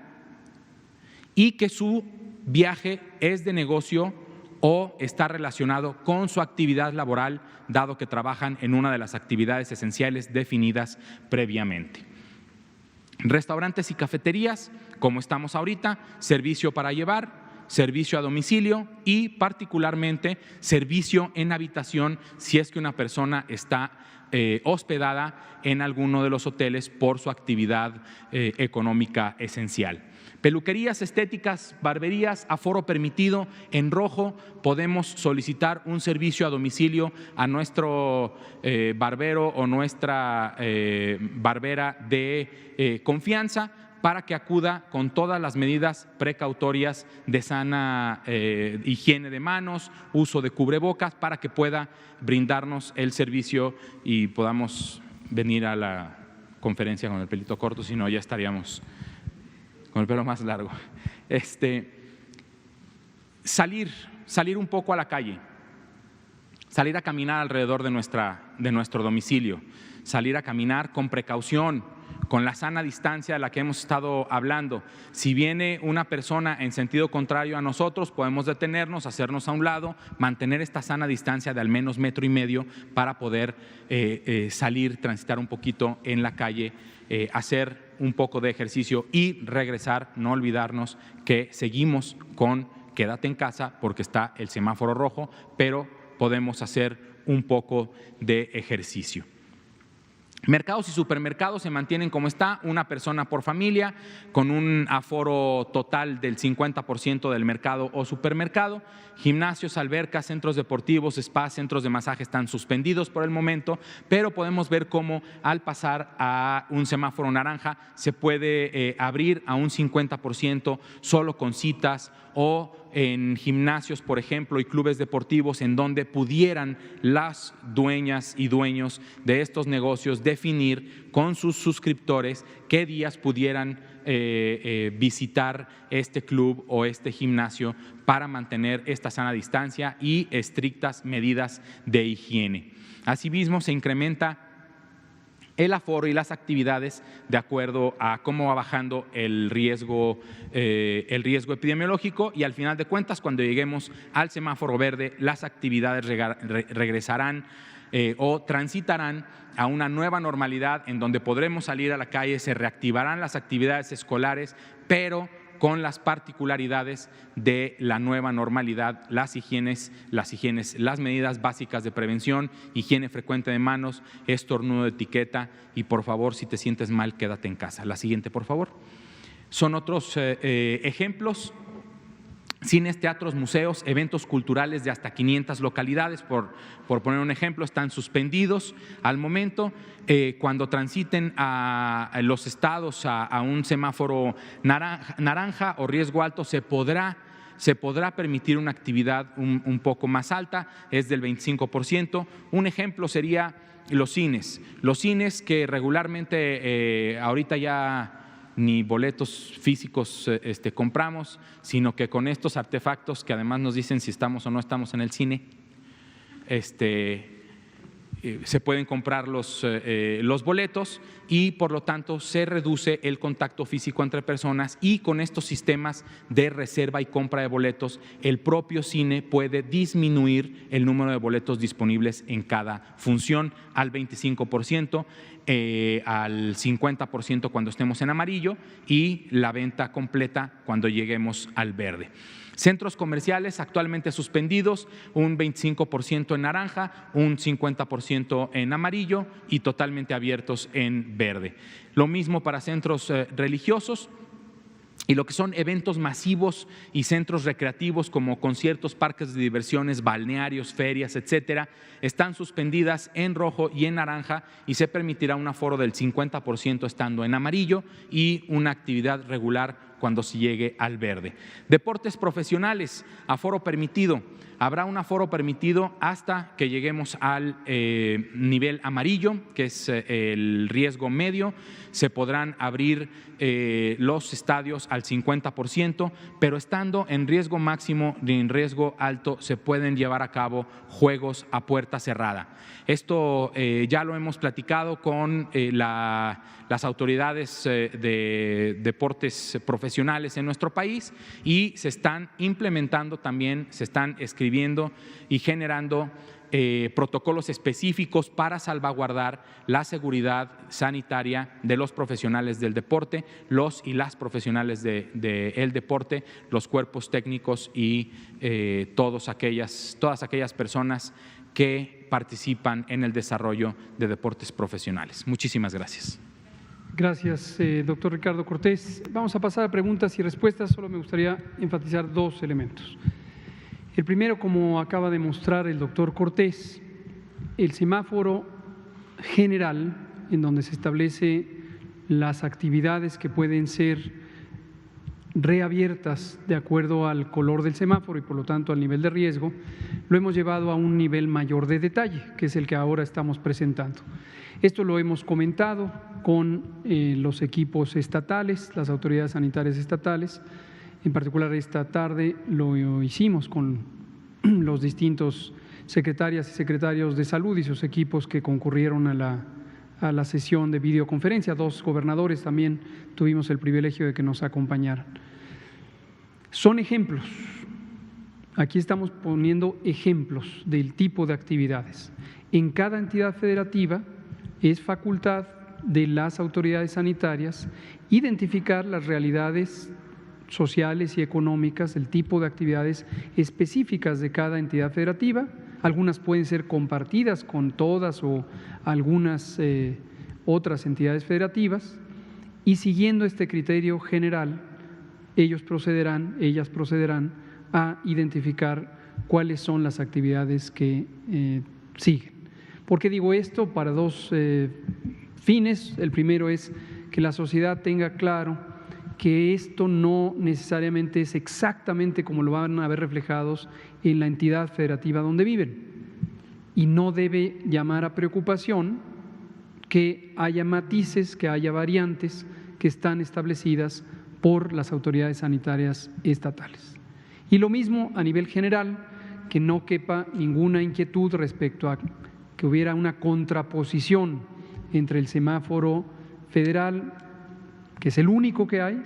y que su viaje es de negocio o está relacionado con su actividad laboral, dado que trabajan en una de las actividades esenciales definidas previamente. Restaurantes y cafeterías, como estamos ahorita, servicio para llevar, servicio a domicilio y particularmente servicio en habitación si es que una persona está hospedada en alguno de los hoteles por su actividad económica esencial. Peluquerías, estéticas, barberías, aforo permitido en rojo. Podemos solicitar un servicio a domicilio a nuestro barbero o nuestra barbera de confianza, para que acuda con todas las medidas precautorias de sana higiene de manos, uso de cubrebocas, para que pueda brindarnos el servicio y podamos venir a la conferencia con el pelito corto, si no ya estaríamos con el pelo más largo. Salir un poco a la calle, salir a caminar alrededor de nuestro domicilio, salir a caminar con precaución, con la sana distancia de la que hemos estado hablando. Si viene una persona en sentido contrario a nosotros, podemos detenernos, hacernos a un lado, mantener esta sana distancia de al menos 1,5 metros para poder salir, transitar un poquito en la calle, hacer un poco de ejercicio y regresar. No olvidarnos que seguimos con quédate en casa porque está el semáforo rojo, pero podemos hacer un poco de ejercicio. Mercados y supermercados se mantienen como está, una persona por familia, con un aforo total del 50% del mercado o supermercado. Gimnasios, albercas, centros deportivos, spas, centros de masaje están suspendidos por el momento, pero podemos ver cómo al pasar a un semáforo naranja se puede abrir a un 50% solo con citas, o en gimnasios, por ejemplo, y clubes deportivos en donde pudieran las dueñas y dueños de estos negocios definir con sus suscriptores qué días pudieran visitar este club o este gimnasio para mantener esta sana distancia y estrictas medidas de higiene. Asimismo, se incrementa el aforo y las actividades de acuerdo a cómo va bajando el riesgo epidemiológico, y al final de cuentas, cuando lleguemos al semáforo verde, las actividades regresarán o transitarán a una nueva normalidad en donde podremos salir a la calle, se reactivarán las actividades escolares, pero con las particularidades de la nueva normalidad, las medidas básicas de prevención, higiene frecuente de manos, estornudo de etiqueta y, por favor, si te sientes mal, quédate en casa. La siguiente, por favor. Son otros ejemplos Cines, teatros, museos, eventos culturales de hasta 500 localidades, por poner un ejemplo, están suspendidos al momento. Cuando transiten a los estados a un semáforo naranja o riesgo alto, se podrá permitir una actividad un poco más alta, es del 25%. Un ejemplo sería los cines que regularmente ahorita ya ni boletos físicos compramos, sino que con estos artefactos que además nos dicen si estamos o no estamos en el cine, se pueden comprar los boletos y por lo tanto se reduce el contacto físico entre personas, y con estos sistemas de reserva y compra de boletos el propio cine puede disminuir el número de boletos disponibles en cada función al 25%, al 50% cuando estemos en amarillo y la venta completa cuando lleguemos al verde. Centros comerciales actualmente suspendidos, un 25% en naranja, un 50% en amarillo y totalmente abiertos en verde. Lo mismo para centros religiosos. Y lo que son eventos masivos y centros recreativos como conciertos, parques de diversiones, balnearios, ferias, etcétera, están suspendidas en rojo y en naranja, y se permitirá un aforo del 50% estando en amarillo y una actividad regular cuando se llegue al verde. Deportes profesionales, aforo permitido. Habrá un aforo permitido hasta que lleguemos al nivel amarillo, que es el riesgo medio. Se podrán abrir los estadios al 50%, pero estando en riesgo máximo y en riesgo alto se pueden llevar a cabo juegos a puerta cerrada. Esto ya lo hemos platicado con las autoridades de deportes profesionales en nuestro país, y se están implementando también, se están escribiendo y generando protocolos específicos para salvaguardar la seguridad sanitaria de los profesionales del deporte, los y las profesionales del deporte, los cuerpos técnicos y todas aquellas personas que participan en el desarrollo de deportes profesionales. Muchísimas gracias. Gracias, doctor Ricardo Cortés. Vamos a pasar a preguntas y respuestas. Solo me gustaría enfatizar dos elementos. El primero, como acaba de mostrar el doctor Cortés, el semáforo general, en donde se establece las actividades que pueden ser reabiertas de acuerdo al color del semáforo y por lo tanto al nivel de riesgo, lo hemos llevado a un nivel mayor de detalle, que es el que ahora estamos presentando. Esto lo hemos comentado con los equipos estatales, las autoridades sanitarias estatales. En particular esta tarde lo hicimos con los distintos secretarias y secretarios de salud y sus equipos que concurrieron a la sesión de videoconferencia. 2 gobernadores también tuvimos el privilegio de que nos acompañaran. Son ejemplos. Aquí estamos poniendo ejemplos del tipo de actividades. En cada entidad federativa es facultad de las autoridades sanitarias identificar las realidades sociales y económicas, el tipo de actividades específicas de cada entidad federativa. Algunas pueden ser compartidas con todas o algunas otras entidades federativas, y siguiendo este criterio general, ellas procederán a identificar cuáles son las actividades que siguen. ¿Por qué digo esto? Para 2 fines. El primero es que la sociedad tenga claro que esto no necesariamente es exactamente como lo van a ver reflejados en la entidad federativa donde viven, y no debe llamar a preocupación que haya matices, que haya variantes que están establecidas por las autoridades sanitarias estatales. Y lo mismo a nivel general, que no quepa ninguna inquietud respecto a que hubiera una contraposición entre el semáforo federal, que es el único que hay,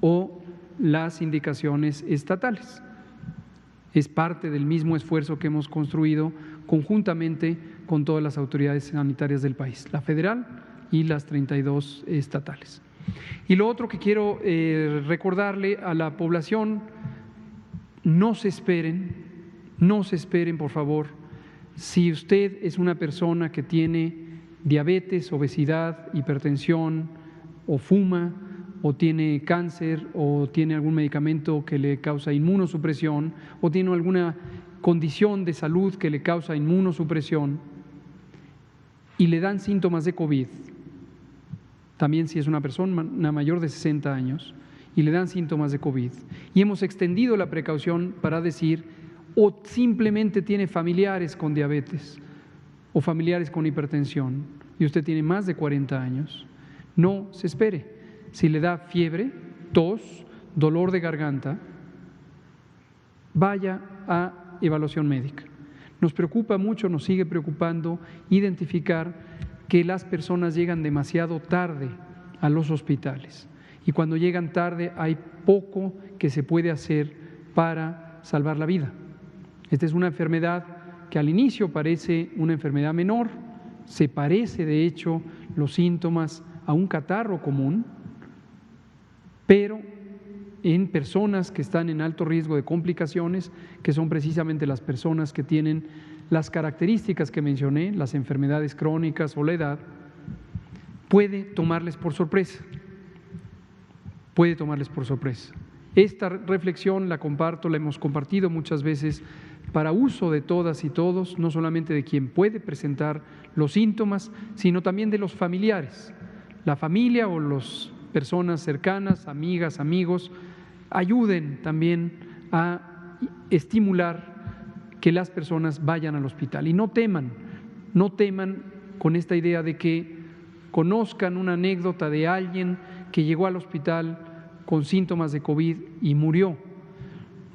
o las indicaciones estatales. Es parte del mismo esfuerzo que hemos construido conjuntamente con todas las autoridades sanitarias del país, la federal y las 32 estatales. Y lo otro que quiero recordarle a la población: no se esperen, por favor. Si usted es una persona que tiene diabetes, obesidad, hipertensión, o fuma, o tiene cáncer, o tiene algún medicamento que le causa inmunosupresión, o tiene alguna condición de salud que le causa inmunosupresión y le dan síntomas de COVID, también si es una persona mayor de 60 años y le dan síntomas de COVID, y hemos extendido la precaución para decir, o simplemente tiene familiares con diabetes o familiares con hipertensión y usted tiene más de 40 años, no se espere. Si le da fiebre, tos, dolor de garganta, vaya a evaluación médica. Nos preocupa mucho, nos sigue preocupando identificar que las personas llegan demasiado tarde a los hospitales, y cuando llegan tarde hay poco que se puede hacer para salvar la vida. Esta es una enfermedad que al inicio parece una enfermedad menor, se parece de hecho los síntomas a un catarro común, pero en personas que están en alto riesgo de complicaciones, que son precisamente las personas que tienen las características que mencioné, las enfermedades crónicas o la edad, puede tomarles por sorpresa. Puede tomarles por sorpresa. Esta reflexión la comparto, la hemos compartido muchas veces para uso de todas y todos, no solamente de quien puede presentar los síntomas, sino también de los familiares. La familia o las personas cercanas, amigas, amigos, ayuden también a estimular que las personas vayan al hospital. Y no teman con esta idea de que conozcan una anécdota de alguien que llegó al hospital con síntomas de COVID y murió.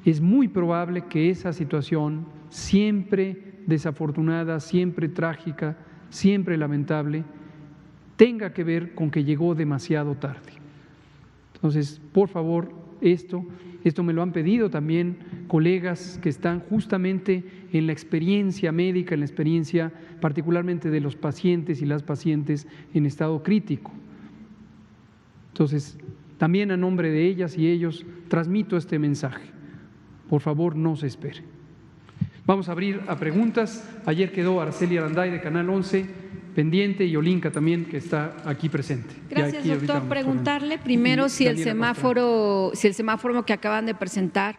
Es muy probable que esa situación, siempre desafortunada, siempre trágica, siempre lamentable, tenga que ver con que llegó demasiado tarde. Entonces, por favor, esto me lo han pedido también colegas que están justamente en la experiencia médica, en la experiencia particularmente de los pacientes y las pacientes en estado crítico. Entonces, también a nombre de ellas y ellos transmito este mensaje. Por favor, no se espere. Vamos a abrir a preguntas. Ayer quedó Araceli Aranday de Canal 11 pendiente y Olinka también, que está aquí presente. Gracias, doctor. Preguntarle primero si el semáforo que acaban de presentar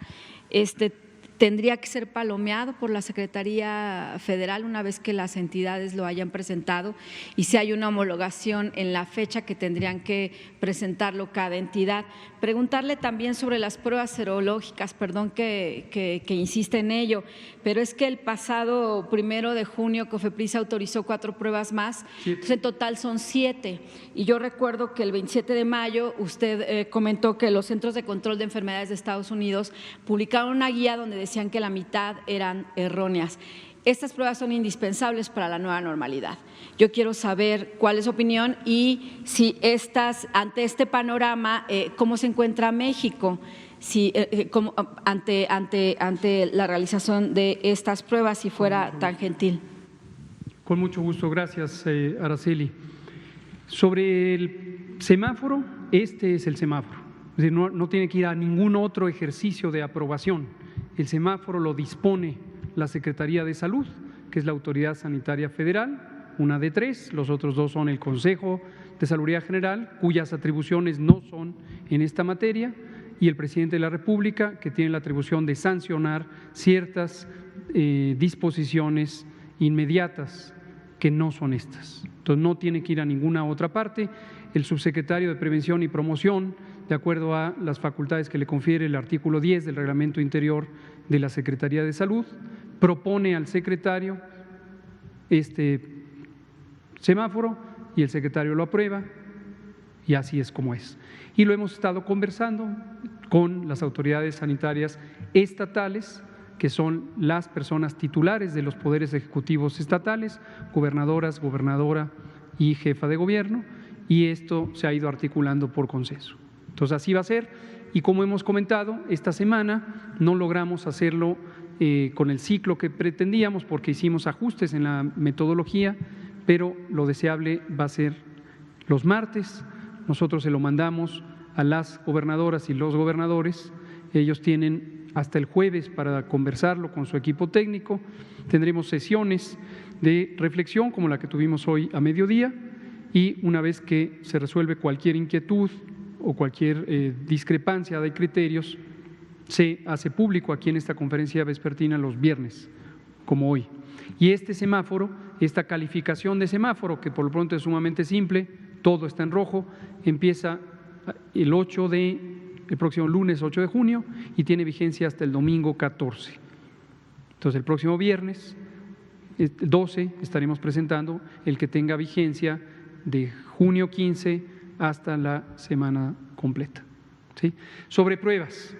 tendría que ser palomeado por la Secretaría Federal una vez que las entidades lo hayan presentado, y si hay una homologación en la fecha que tendrían que presentarlo cada entidad. Preguntarle también sobre las pruebas serológicas, perdón que insiste en ello, pero es que el pasado 1 de junio COFEPRIS autorizó 4 pruebas más, entonces en total son 7, y yo recuerdo que el 27 de mayo usted comentó que los Centros de Control de Enfermedades de Estados Unidos publicaron una guía donde decían que la mitad eran erróneas. Estas pruebas son indispensables para la nueva normalidad. Yo quiero saber cuál es su opinión y si ante este panorama, ¿cómo se encuentra México ante la realización de estas pruebas, si fuera tan gentil? Con mucho gusto, gracias Araceli. Sobre el semáforo, este es el semáforo. Es decir, no tiene que ir a ningún otro ejercicio de aprobación. El semáforo lo dispone la Secretaría de Salud, que es la Autoridad Sanitaria Federal, una de 3, los otros 2 son el Consejo de Salubridad General, cuyas atribuciones no son en esta materia, y el Presidente de la República, que tiene la atribución de sancionar ciertas disposiciones inmediatas que no son estas. Entonces, no tiene que ir a ninguna otra parte. El subsecretario de Prevención y Promoción, de acuerdo a las facultades que le confiere el artículo 10 del Reglamento Interior de la Secretaría de Salud, propone al secretario este semáforo y el secretario lo aprueba, y así es como es. Y lo hemos estado conversando con las autoridades sanitarias estatales, que son las personas titulares de los poderes ejecutivos estatales, gobernadoras, gobernadora y jefa de gobierno, y esto se ha ido articulando por consenso. Entonces, así va a ser, y como hemos comentado, esta semana no logramos hacerlo con el ciclo que pretendíamos porque hicimos ajustes en la metodología, pero lo deseable va a ser los martes. Nosotros se lo mandamos a las gobernadoras y los gobernadores, ellos tienen hasta el jueves para conversarlo con su equipo técnico. Tendremos sesiones de reflexión como la que tuvimos hoy a mediodía, y una vez que se resuelve cualquier inquietud o cualquier discrepancia de criterios se hace público aquí en esta conferencia vespertina los viernes, como hoy. Y este semáforo, esta calificación de semáforo, que por lo pronto es sumamente simple, todo está en rojo, empieza el próximo lunes 8 de junio y tiene vigencia hasta el domingo 14. Entonces el próximo viernes 12 estaremos presentando el que tenga vigencia de junio 15 hasta la semana completa. ¿Sí? Sobre pruebas.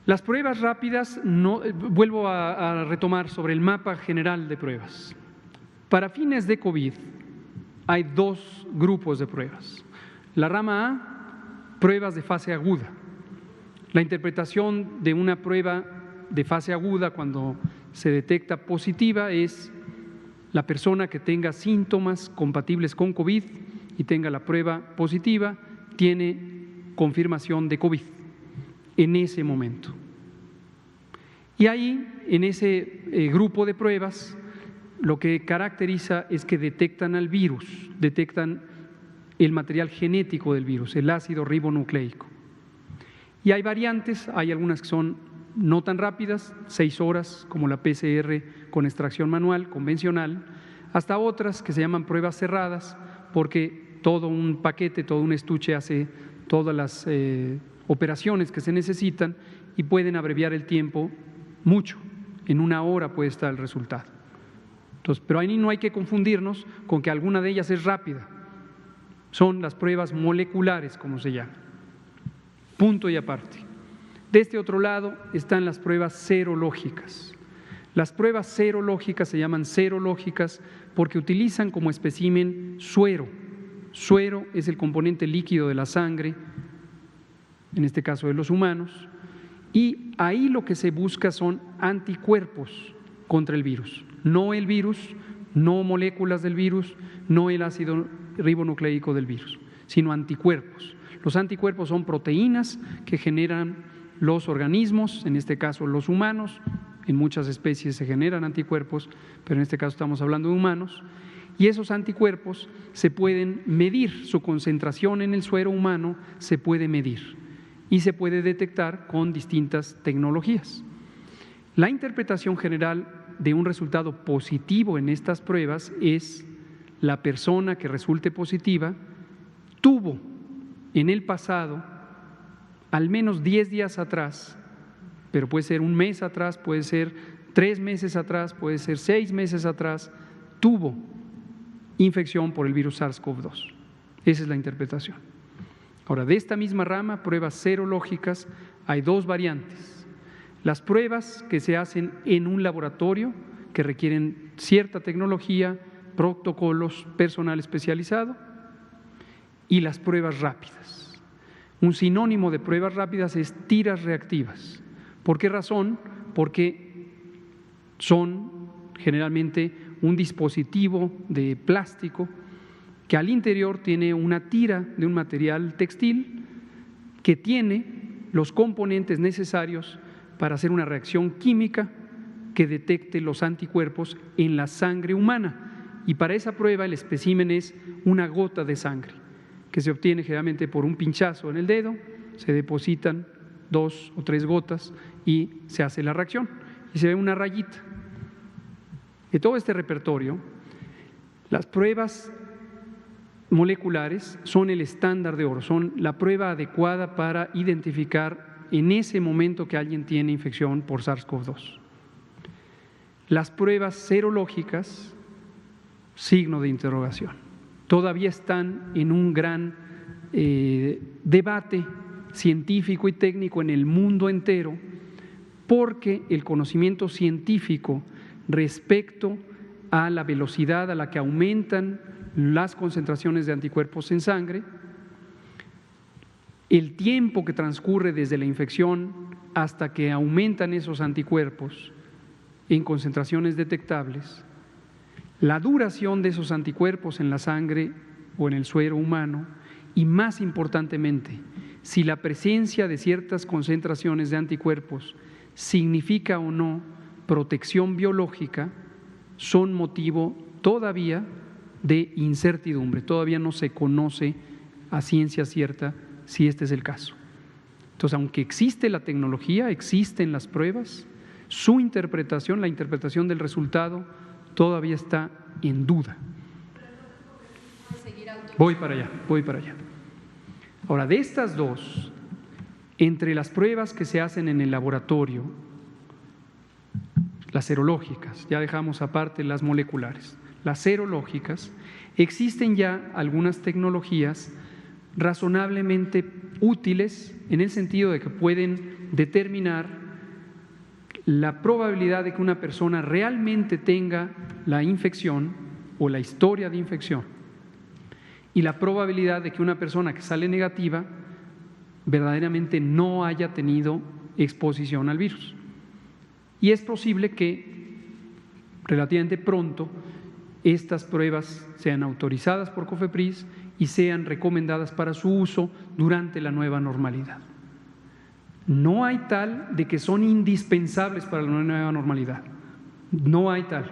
Las pruebas rápidas, vuelvo a retomar sobre el mapa general de pruebas. Para fines de COVID hay dos grupos de pruebas. La rama A, pruebas de fase aguda. La interpretación de una prueba de fase aguda cuando se detecta positiva es la persona que tenga síntomas compatibles con COVID y tenga la prueba positiva, tiene confirmación de COVID en ese momento. Y ahí, en ese grupo de pruebas, lo que caracteriza es que detectan al virus, detectan el material genético del virus, el ácido ribonucleico. Y hay variantes, hay algunas que son no tan rápidas, 6 horas, como la PCR con extracción manual, convencional, hasta otras que se llaman pruebas cerradas, porque todo un paquete, todo un estuche hace todas las operaciones que se necesitan y pueden abreviar el tiempo mucho. En 1 hora puede estar el resultado. Entonces, pero ahí no hay que confundirnos con que alguna de ellas es rápida. Son las pruebas moleculares, como se llama. Punto y aparte. De este otro lado están las pruebas serológicas. Las pruebas serológicas se llaman serológicas porque utilizan como espécimen suero. Suero es el componente líquido de la sangre, en este caso de los humanos, y ahí lo que se busca son anticuerpos contra el virus. No el virus, no moléculas del virus, no el ácido ribonucleico del virus, sino anticuerpos. Los anticuerpos son proteínas que generan los organismos, en este caso los humanos. En muchas especies se generan anticuerpos, pero en este caso estamos hablando de humanos. Y esos anticuerpos se pueden medir, su concentración en el suero humano se puede medir y se puede detectar con distintas tecnologías. La interpretación general de un resultado positivo en estas pruebas es la persona que resulte positiva tuvo en el pasado, al menos 10 días atrás, pero puede ser 1 mes atrás, puede ser 3 meses atrás, puede ser 6 meses atrás, tuvo infección por el virus SARS-CoV-2. Esa es la interpretación. Ahora, de esta misma rama, pruebas serológicas, hay 2 variantes. Las pruebas que se hacen en un laboratorio, que requieren cierta tecnología, protocolos, personal especializado, y las pruebas rápidas. Un sinónimo de pruebas rápidas es tiras reactivas. ¿Por qué razón? Porque son generalmente un dispositivo de plástico que al interior tiene una tira de un material textil que tiene los componentes necesarios para hacer una reacción química que detecte los anticuerpos en la sangre humana. Y para esa prueba el espécimen es una gota de sangre que se obtiene generalmente por un pinchazo en el dedo, se depositan 2 o 3 gotas y se hace la reacción y se ve una rayita. De todo este repertorio, las pruebas moleculares son el estándar de oro, son la prueba adecuada para identificar en ese momento que alguien tiene infección por SARS-CoV-2. Las pruebas serológicas, signo de interrogación, todavía están en un gran debate científico y técnico en el mundo entero, porque el conocimiento científico respecto a la velocidad a la que aumentan las concentraciones de anticuerpos en sangre, el tiempo que transcurre desde la infección hasta que aumentan esos anticuerpos en concentraciones detectables, la duración de esos anticuerpos en la sangre o en el suero humano y, más importantemente, si la presencia de ciertas concentraciones de anticuerpos significa o no protección biológica, son motivo todavía de incertidumbre, todavía no se conoce a ciencia cierta si este es el caso. Entonces, aunque existe la tecnología, existen las pruebas, su interpretación, la interpretación del resultado, todavía está en duda. Voy para allá. Ahora, de estas dos, entre las pruebas que se hacen en el laboratorio, las serológicas, ya dejamos aparte las moleculares, las serológicas, existen ya algunas tecnologías razonablemente útiles en el sentido de que pueden determinar la probabilidad de que una persona realmente tenga la infección o la historia de infección y la probabilidad de que una persona que sale negativa verdaderamente no haya tenido exposición al virus. Y es posible que relativamente pronto estas pruebas sean autorizadas por COFEPRIS y sean recomendadas para su uso durante la nueva normalidad. No hay tal de que son indispensables para la nueva normalidad. No hay tal.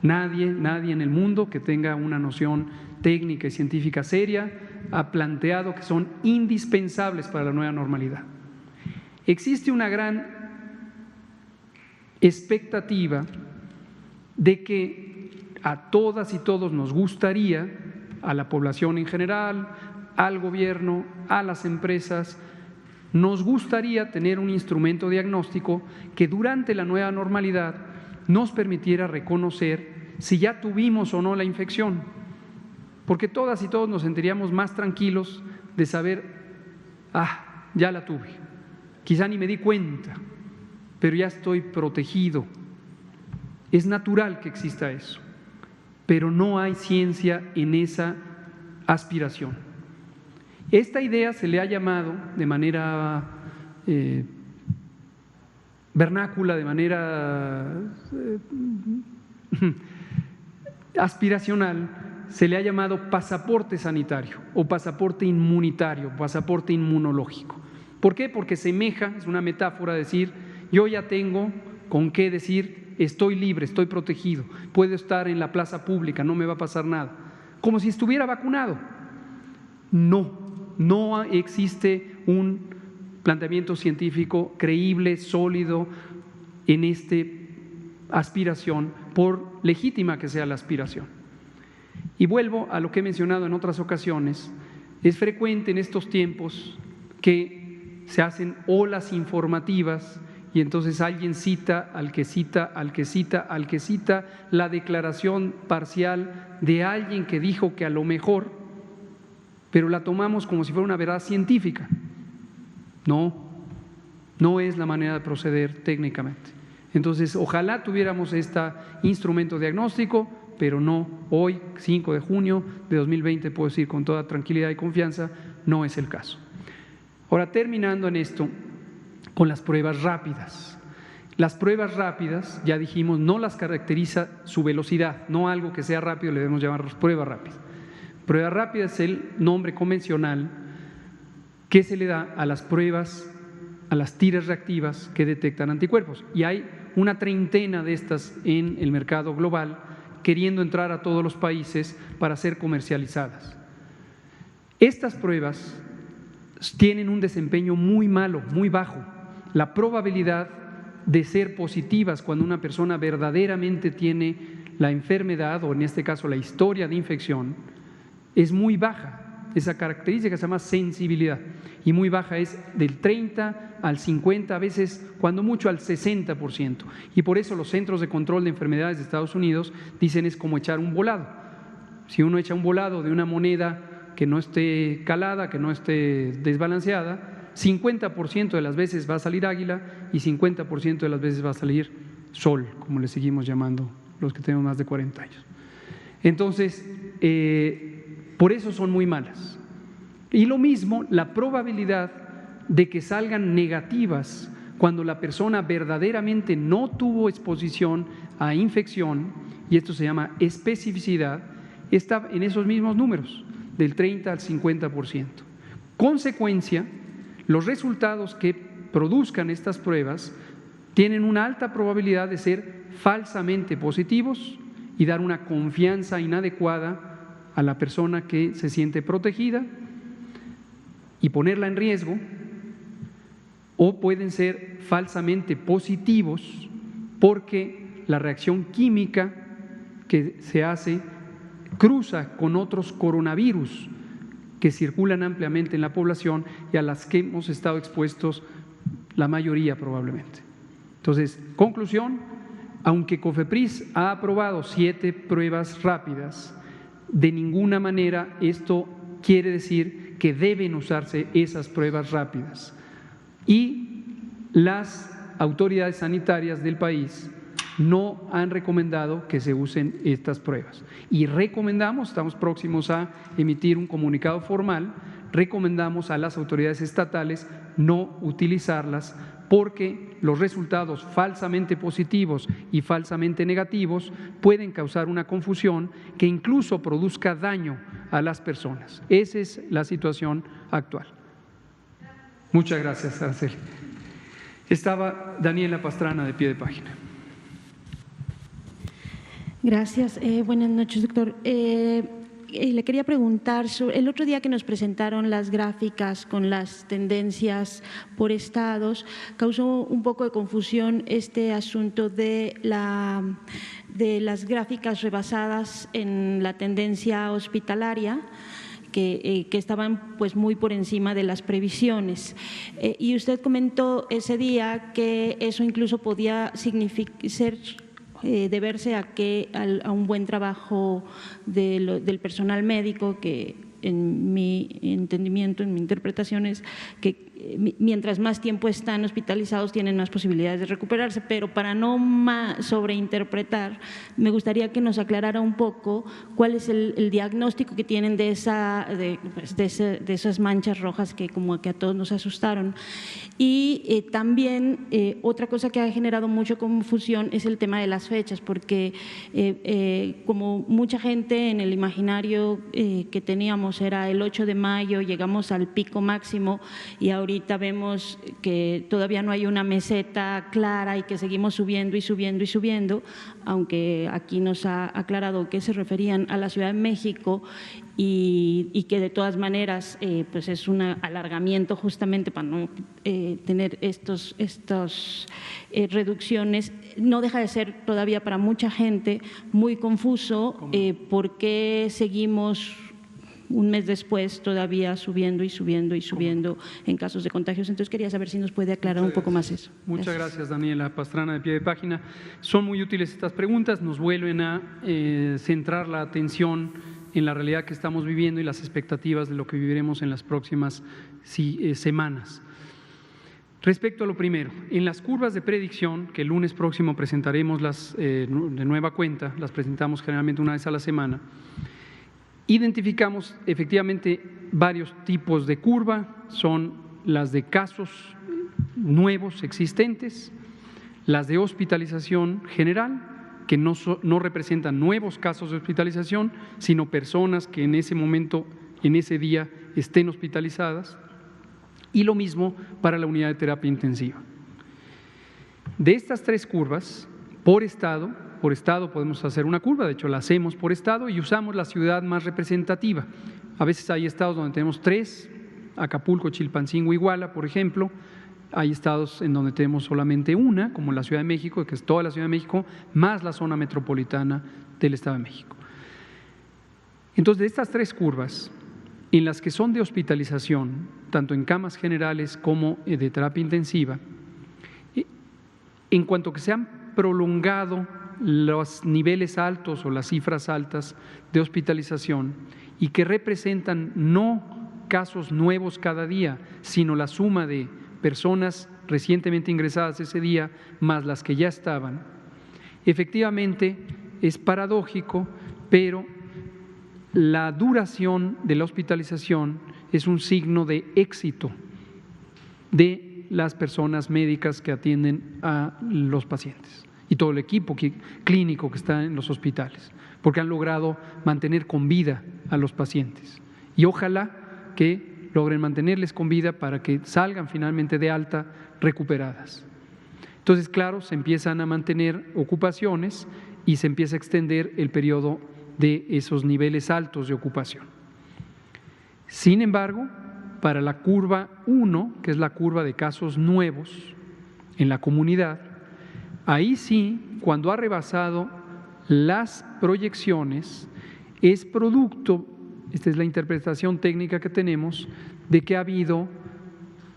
Nadie en el mundo que tenga una noción técnica y científica seria ha planteado que son indispensables para la nueva normalidad. Existe una gran expectativa de que a todas y todos nos gustaría, a la población en general, al gobierno, a las empresas, nos gustaría tener un instrumento diagnóstico que durante la nueva normalidad nos permitiera reconocer si ya tuvimos o no la infección, porque todas y todos nos sentiríamos más tranquilos de saber, ya la tuve, quizá ni me di cuenta, pero ya estoy protegido. Es natural que exista eso, pero no hay ciencia en esa aspiración. Esta idea se le ha llamado de manera vernácula, de manera aspiracional, se le ha llamado pasaporte sanitario o pasaporte inmunitario, pasaporte inmunológico. ¿Por qué? Porque semeja, es una metáfora decir, yo ya tengo con qué decir, estoy libre, estoy protegido, puedo estar en la plaza pública, no me va a pasar nada, como si estuviera vacunado. No existe un planteamiento científico creíble, sólido en esta aspiración, por legítima que sea la aspiración. Y vuelvo a lo que he mencionado en otras ocasiones, es frecuente en estos tiempos que se hacen olas informativas y entonces alguien cita al que cita la declaración parcial de alguien que dijo que a lo mejor, pero la tomamos como si fuera una verdad científica. No es la manera de proceder técnicamente. Entonces, ojalá tuviéramos este instrumento diagnóstico, pero no hoy, 5 de junio de 2020, puedo decir con toda tranquilidad y confianza, no es el caso. Ahora, terminando en esto, con las pruebas rápidas. Las pruebas rápidas, ya dijimos, no las caracteriza su velocidad, no algo que sea rápido le debemos llamar prueba rápida. Prueba rápida es el nombre convencional que se le da a las pruebas, a las tiras reactivas que detectan anticuerpos. Y hay una treintena de estas en el mercado global queriendo entrar a todos los países para ser comercializadas. Estas pruebas tienen un desempeño muy malo, muy bajo. La probabilidad de ser positivas cuando una persona verdaderamente tiene la enfermedad o en este caso la historia de infección es muy baja. Esa característica se llama sensibilidad y muy baja, es del 30 al 50, a veces cuando mucho al 60%. Y por eso los Centros de Control de Enfermedades de Estados Unidos dicen es como echar un volado. Si uno echa un volado de una moneda que no esté calada, que no esté desbalanceada, 50% de las veces va a salir águila y 50% de las veces va a salir sol, como le seguimos llamando los que tenemos más de 40 años. Entonces, por eso son muy malas. Y lo mismo, la probabilidad de que salgan negativas cuando la persona verdaderamente no tuvo exposición a infección, y esto se llama especificidad, está en esos mismos números, del 30 al 50%. Consecuencia, los resultados que produzcan estas pruebas tienen una alta probabilidad de ser falsamente positivos y dar una confianza inadecuada a la persona que se siente protegida y ponerla en riesgo, o pueden ser falsamente positivos porque la reacción química que se hace cruza con otros coronavirus que circulan ampliamente en la población y a las que hemos estado expuestos la mayoría probablemente. Entonces, conclusión, aunque COFEPRIS ha aprobado 7 pruebas rápidas, de ninguna manera esto quiere decir que deben usarse esas pruebas rápidas. Y las autoridades sanitarias del país no han recomendado que se usen estas pruebas. Y recomendamos, estamos próximos a emitir un comunicado formal, recomendamos a las autoridades estatales no utilizarlas porque los resultados falsamente positivos y falsamente negativos pueden causar una confusión que incluso produzca daño a las personas. Esa es la situación actual. Muchas gracias, Araceli. Estaba Daniela Pastrana de pie de página. Gracias. Buenas noches, doctor. Le quería preguntar, el otro día que nos presentaron las gráficas con las tendencias por estados, causó un poco de confusión este asunto de las gráficas rebasadas en la tendencia hospitalaria, que estaban pues muy por encima de las previsiones. Y usted comentó ese día que eso incluso podía ser deberse a un buen trabajo del personal médico, que en mi entendimiento, en mi interpretación es que mientras más tiempo están hospitalizados tienen más posibilidades de recuperarse, pero para no sobreinterpretar, me gustaría que nos aclarara un poco cuál es el diagnóstico que tienen de esas manchas rojas que como que a todos nos asustaron. Y también otra cosa que ha generado mucha confusión es el tema de las fechas, porque como mucha gente en el imaginario que teníamos era el 8 de mayo, llegamos al pico máximo y ahorita vemos que todavía no hay una meseta clara y que seguimos subiendo y subiendo y subiendo, aunque aquí nos ha aclarado que se referían a la Ciudad de México y que de todas maneras pues es un alargamiento justamente para no tener estas reducciones. No deja de ser todavía para mucha gente muy confuso por qué seguimos un mes después todavía subiendo y subiendo y subiendo en casos de contagios. Entonces quería saber si nos puede aclarar un poco más eso. Muchas gracias, Daniela Pastrana de pie de página. Son muy útiles estas preguntas, nos vuelven a centrar la atención en la realidad que estamos viviendo y las expectativas de lo que viviremos en las próximas semanas. Respecto a lo primero, en las curvas de predicción, que el lunes próximo presentaremos de nueva cuenta, las presentamos generalmente una vez a la semana, identificamos efectivamente varios tipos de curva, son las de casos nuevos existentes, las de hospitalización general, que no representan nuevos casos de hospitalización, sino personas que en ese momento, en ese día, estén hospitalizadas, y lo mismo para la unidad de terapia intensiva. De estas 3 curvas, por estado podemos hacer una curva, de hecho la hacemos por estado y usamos la ciudad más representativa. A veces hay estados donde tenemos 3, Acapulco, Chilpancingo, Iguala, por ejemplo. Hay estados en donde tenemos solamente una, como la Ciudad de México, que es toda la Ciudad de México, más la zona metropolitana del Estado de México. Entonces, de estas 3 curvas, en las que son de hospitalización, tanto en camas generales como de terapia intensiva, en cuanto que se han prolongado los niveles altos o las cifras altas de hospitalización y que representan no casos nuevos cada día, sino la suma de personas recientemente ingresadas ese día más las que ya estaban, efectivamente es paradójico, pero la duración de la hospitalización es un signo de éxito de las personas médicas que atienden a los pacientes y todo el equipo clínico que está en los hospitales, porque han logrado mantener con vida a los pacientes y ojalá que logren mantenerles con vida para que salgan finalmente de alta recuperadas. Entonces, claro, se empiezan a mantener ocupaciones y se empieza a extender el periodo de esos niveles altos de ocupación. Sin embargo, para la curva 1, que es la curva de casos nuevos en la comunidad. Ahí sí, cuando ha rebasado las proyecciones, es producto, esta es la interpretación técnica que tenemos, de que ha habido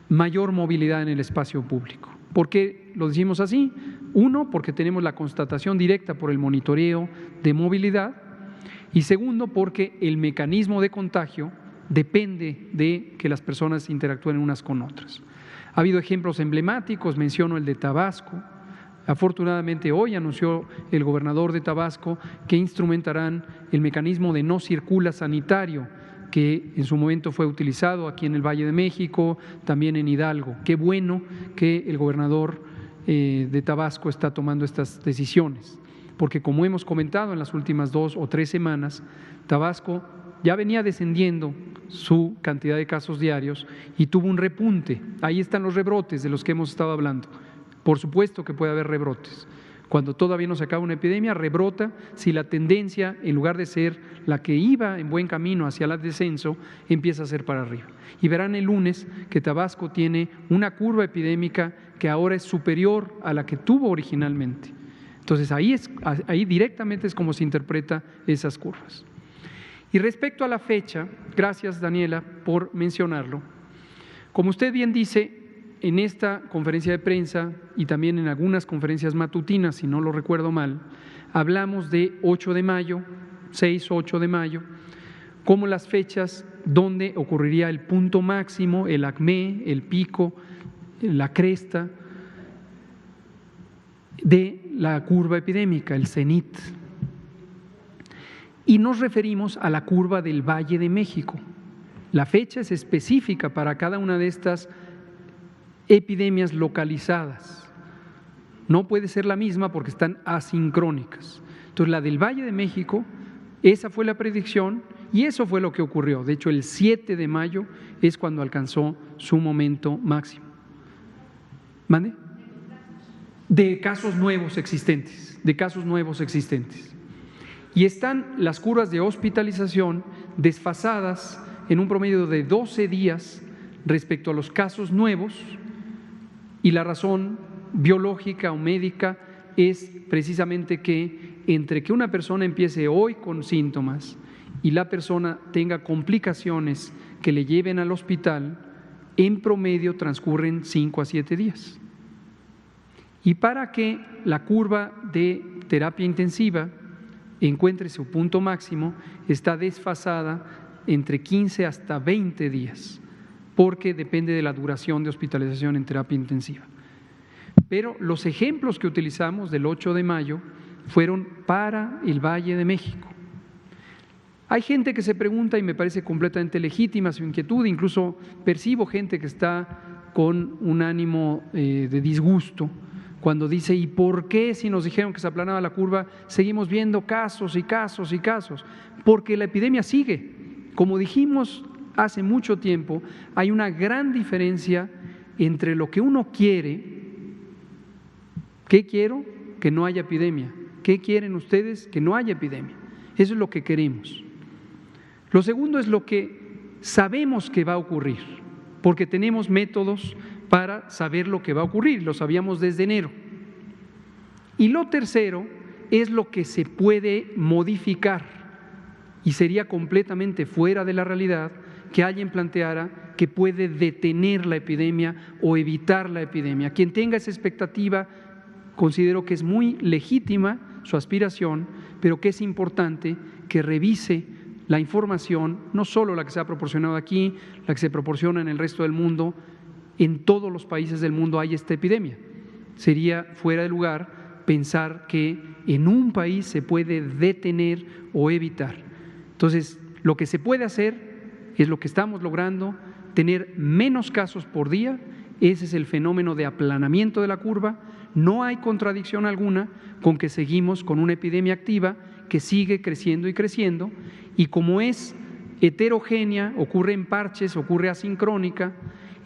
mayor movilidad en el espacio público. ¿Por qué lo decimos así? Uno, porque tenemos la constatación directa por el monitoreo de movilidad, y segundo, porque el mecanismo de contagio depende de que las personas interactúen unas con otras. Ha habido ejemplos emblemáticos, menciono el de Tabasco. Afortunadamente hoy anunció el gobernador de Tabasco que instrumentarán el mecanismo de no circula sanitario, que en su momento fue utilizado aquí en el Valle de México, también en Hidalgo. Qué bueno que el gobernador de Tabasco está tomando estas decisiones, porque como hemos comentado en las últimas 2 o 3 semanas, Tabasco ya venía descendiendo su cantidad de casos diarios y tuvo un repunte. Ahí están los rebrotes de los que hemos estado hablando. Por supuesto que puede haber rebrotes. Cuando todavía no se acaba una epidemia, rebrota si la tendencia, en lugar de ser la que iba en buen camino hacia el descenso, empieza a ser para arriba. Y verán el lunes que Tabasco tiene una curva epidémica que ahora es superior a la que tuvo originalmente. Entonces ahí directamente es como se interpreta esas curvas. Y respecto a la fecha, gracias Daniela por mencionarlo, como usted bien dice, en esta conferencia de prensa y también en algunas conferencias matutinas, si no lo recuerdo mal, hablamos de 8 de mayo, 6 o 8 de mayo, como las fechas donde ocurriría el punto máximo, el acmé, el pico, la cresta de la curva epidémica, el cenit. Y nos referimos a la curva del Valle de México. La fecha es específica para cada una de estas epidemias localizadas. No puede ser la misma porque están asincrónicas. Entonces, la del Valle de México, esa fue la predicción y eso fue lo que ocurrió. De hecho, el 7 de mayo es cuando alcanzó su momento máximo. ¿Mande? De casos nuevos existentes, Y están las curvas de hospitalización desfasadas en un promedio de 12 días respecto a los casos nuevos, y la razón biológica o médica es precisamente que entre que una persona empiece hoy con síntomas y la persona tenga complicaciones que le lleven al hospital, en promedio transcurren 5 a 7 días. Y para que la curva de terapia intensiva encuentre su punto máximo, está desfasada entre 15 hasta 20 días, porque depende de la duración de hospitalización en terapia intensiva. Pero los ejemplos que utilizamos del 8 de mayo fueron para el Valle de México. Hay gente que se pregunta, y me parece completamente legítima su inquietud, incluso percibo gente que está con un ánimo de disgusto cuando dice, ¿y por qué si nos dijeron que se aplanaba la curva seguimos viendo casos y casos y casos? Porque la epidemia sigue. Como dijimos hace mucho tiempo, hay una gran diferencia entre lo que uno quiere. ¿Qué quiero? Que no haya epidemia. ¿Qué quieren ustedes? Que no haya epidemia. Eso es lo que queremos. Lo segundo es lo que sabemos que va a ocurrir, porque tenemos métodos para saber lo que va a ocurrir, lo sabíamos desde enero. Y lo tercero es lo que se puede modificar, y sería completamente fuera de la realidad que alguien planteara que puede detener la epidemia o evitar la epidemia. Quien tenga esa expectativa, considero que es muy legítima su aspiración, pero que es importante que revise la información, no solo la que se ha proporcionado aquí, la que se proporciona en el resto del mundo. En todos los países del mundo hay esta epidemia. Sería fuera de lugar pensar que en un país se puede detener o evitar. Entonces, lo que se puede hacer es lo que estamos logrando, tener menos casos por día. Ese es el fenómeno de aplanamiento de la curva. No hay contradicción alguna con que seguimos con una epidemia activa que sigue creciendo y creciendo, y como es heterogénea, ocurre en parches, ocurre asincrónica,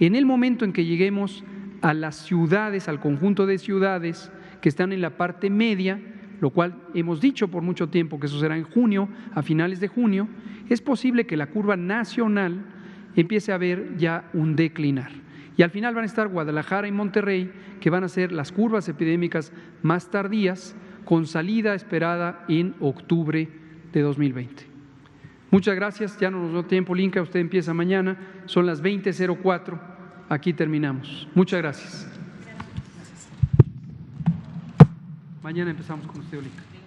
en el momento en que lleguemos a las ciudades, al conjunto de ciudades que están en la parte media, lo cual hemos dicho por mucho tiempo que eso será en junio, a finales de junio, es posible que la curva nacional empiece a haber ya un declinar. Y al final van a estar Guadalajara y Monterrey, que van a ser las curvas epidémicas más tardías, con salida esperada en octubre de 2020. Muchas gracias, ya no nos dio tiempo, Linca, usted empieza mañana, son las 20:04, aquí terminamos. Muchas gracias. Mañana empezamos con usted, Linca.